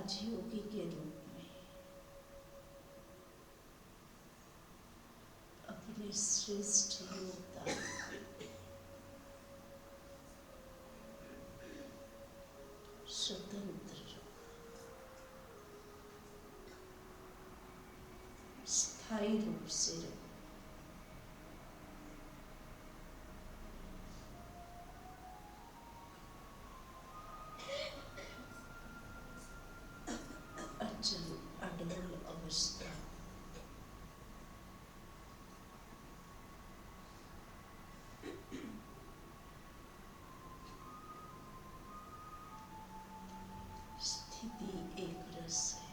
राजयोगी के रूप में अपने श्रेष्ठ योगदान स्वतंत्र स्थायी रूप से रखो। अचल अडल अवस्था स्थिति एक रस है।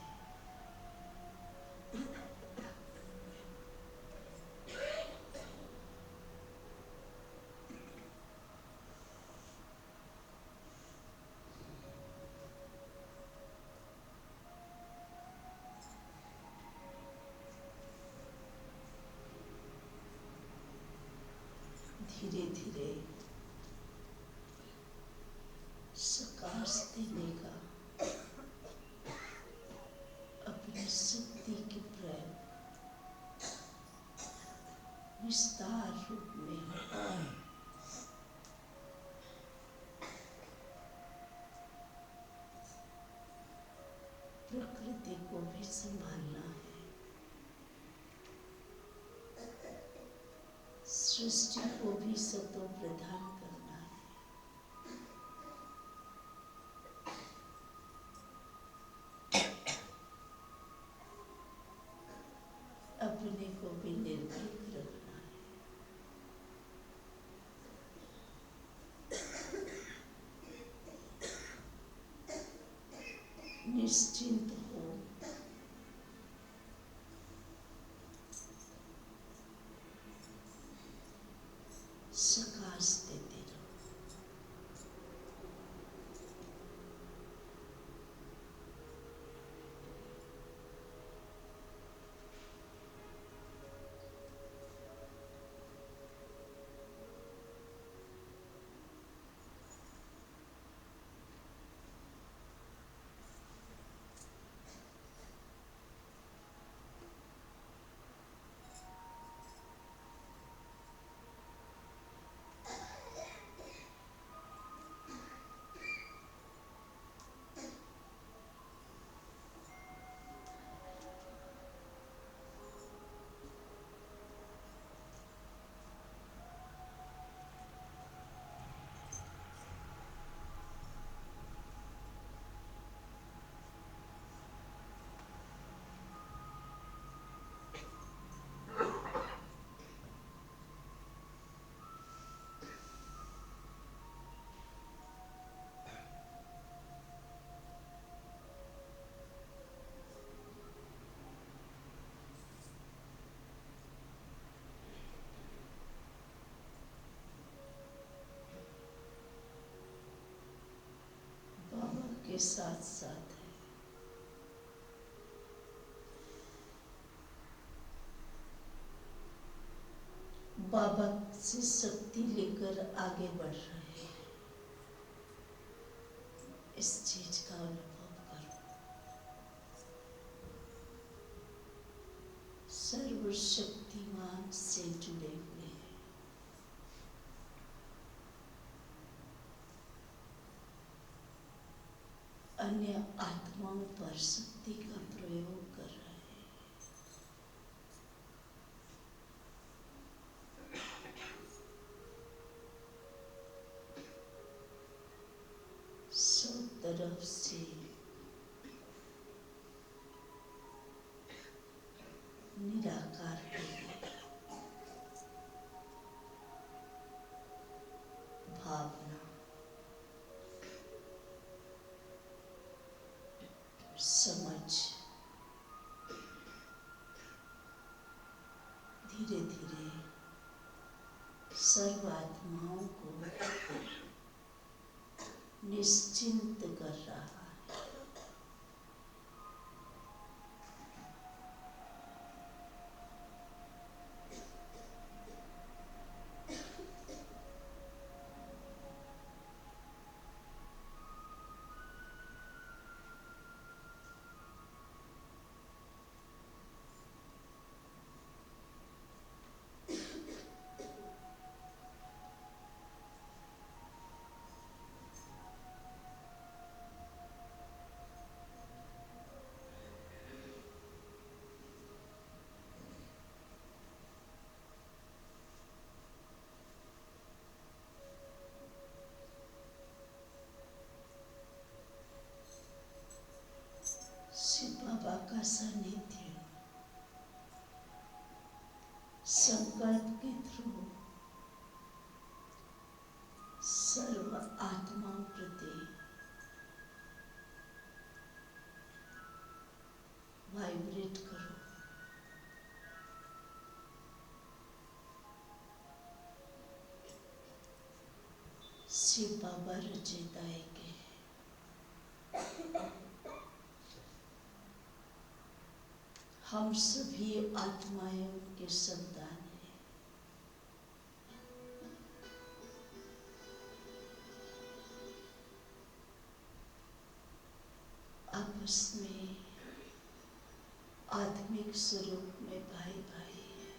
धीरे धीरे सकाश देने का अपनी शक्ति की प्रयोग विस्तार रूप में प्रकृति को भी संभालना है, सृष्टि को भी सतो प्रदान करना है, अपने को भी निर्भीक रखना है। निश्चिंत हो, सकाश देते रहो। बाबा के साथ साथ है। बाबा से शक्ति लेकर आगे बढ़ रहे हैं, इस चीज का अनुभव करो। सर्वशक्तिमान से जुड़े हुए हैं। अन्य आत्माओं पर शक्ति का प्रयोग कर रहे हैं। सब तरफ से निराकार के लिए भावना, समझ धीरे धीरे सर्व आत्माओं को निश्चिंत कर रहा है। संकल्प के थ्रू सर्व आत्माओं प्रति वाइब्रेट करो। शिव बाबा रचेताए के हम सभी आत्माएं के संतान हैं। आपस में आत्मिक स्वरूप में भाई भाई है।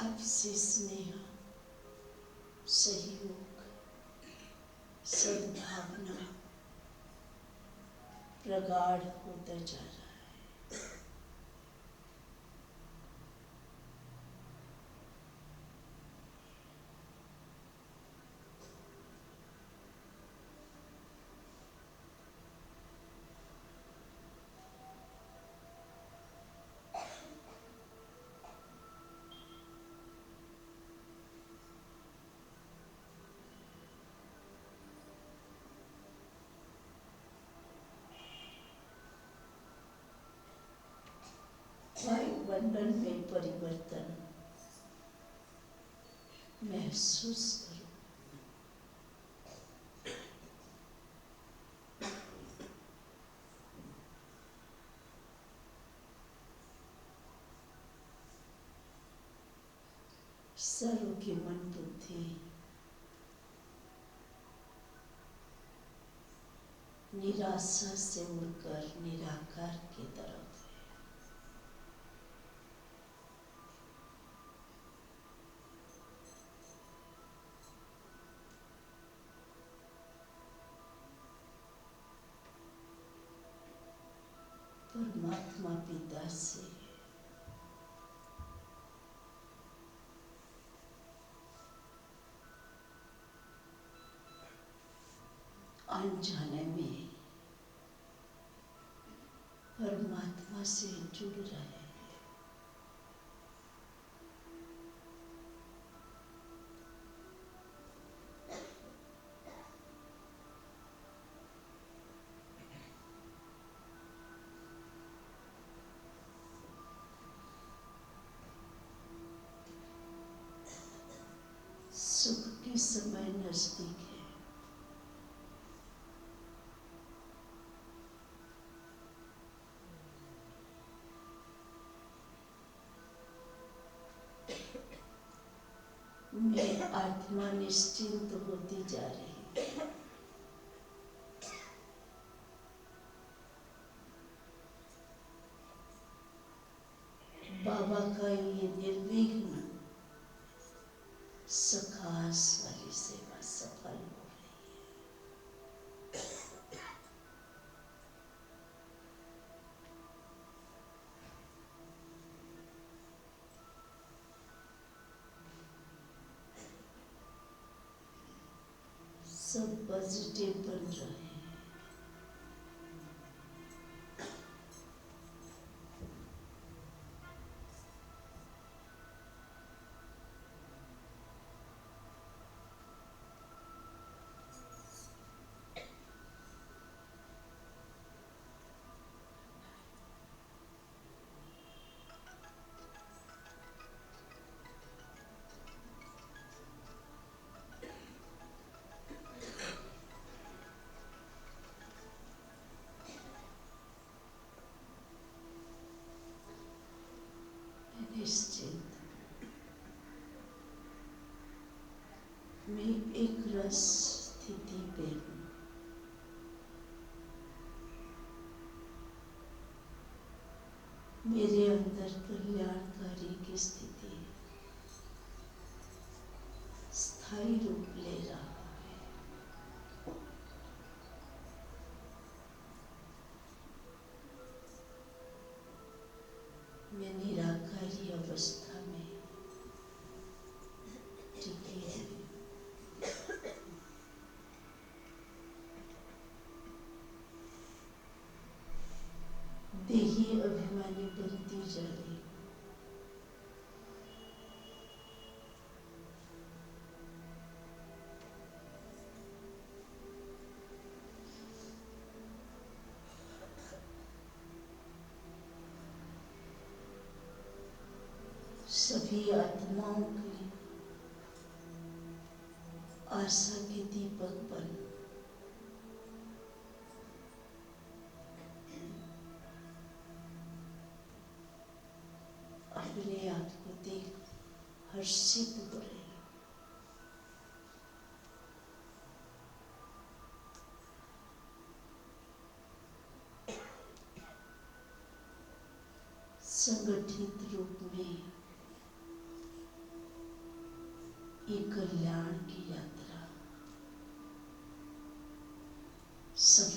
आपसे स्नेह, सहयोग, सद्भावना प्रगाढ़ होता जा रहा है। वायुमंडल में परिवर्तन महसूस करो। सर्व की मन बुद्धि निराशा से उड़कर निराकार की तरफ है। परमात्मा पिता से अनजाने में परमात्मा से जुड़ रहे हैं। सुख के समय नजदीक है। मैं आत्मा निश्चिंत होती जा रही है। बाबा का ये निर्विघ्न सखास वाली सेवा सफल हो रही है। सब पॉजिटिव बन रहे हैं। निश्चिंत मैं एक रस स्थिति पे हूँ। मेरे अंदर कल्याणकारी की स्थिति स्थायी रूप ले रहा है। मैं निराकारी अवस्था में टिकी देही अभिमानी बनती जा रही। सभी आत्माओं की आशा के दीपक बन अपने आप को देख हर्षित हो रहे। संगठित रूप में ये कल्याण की यात्रा सब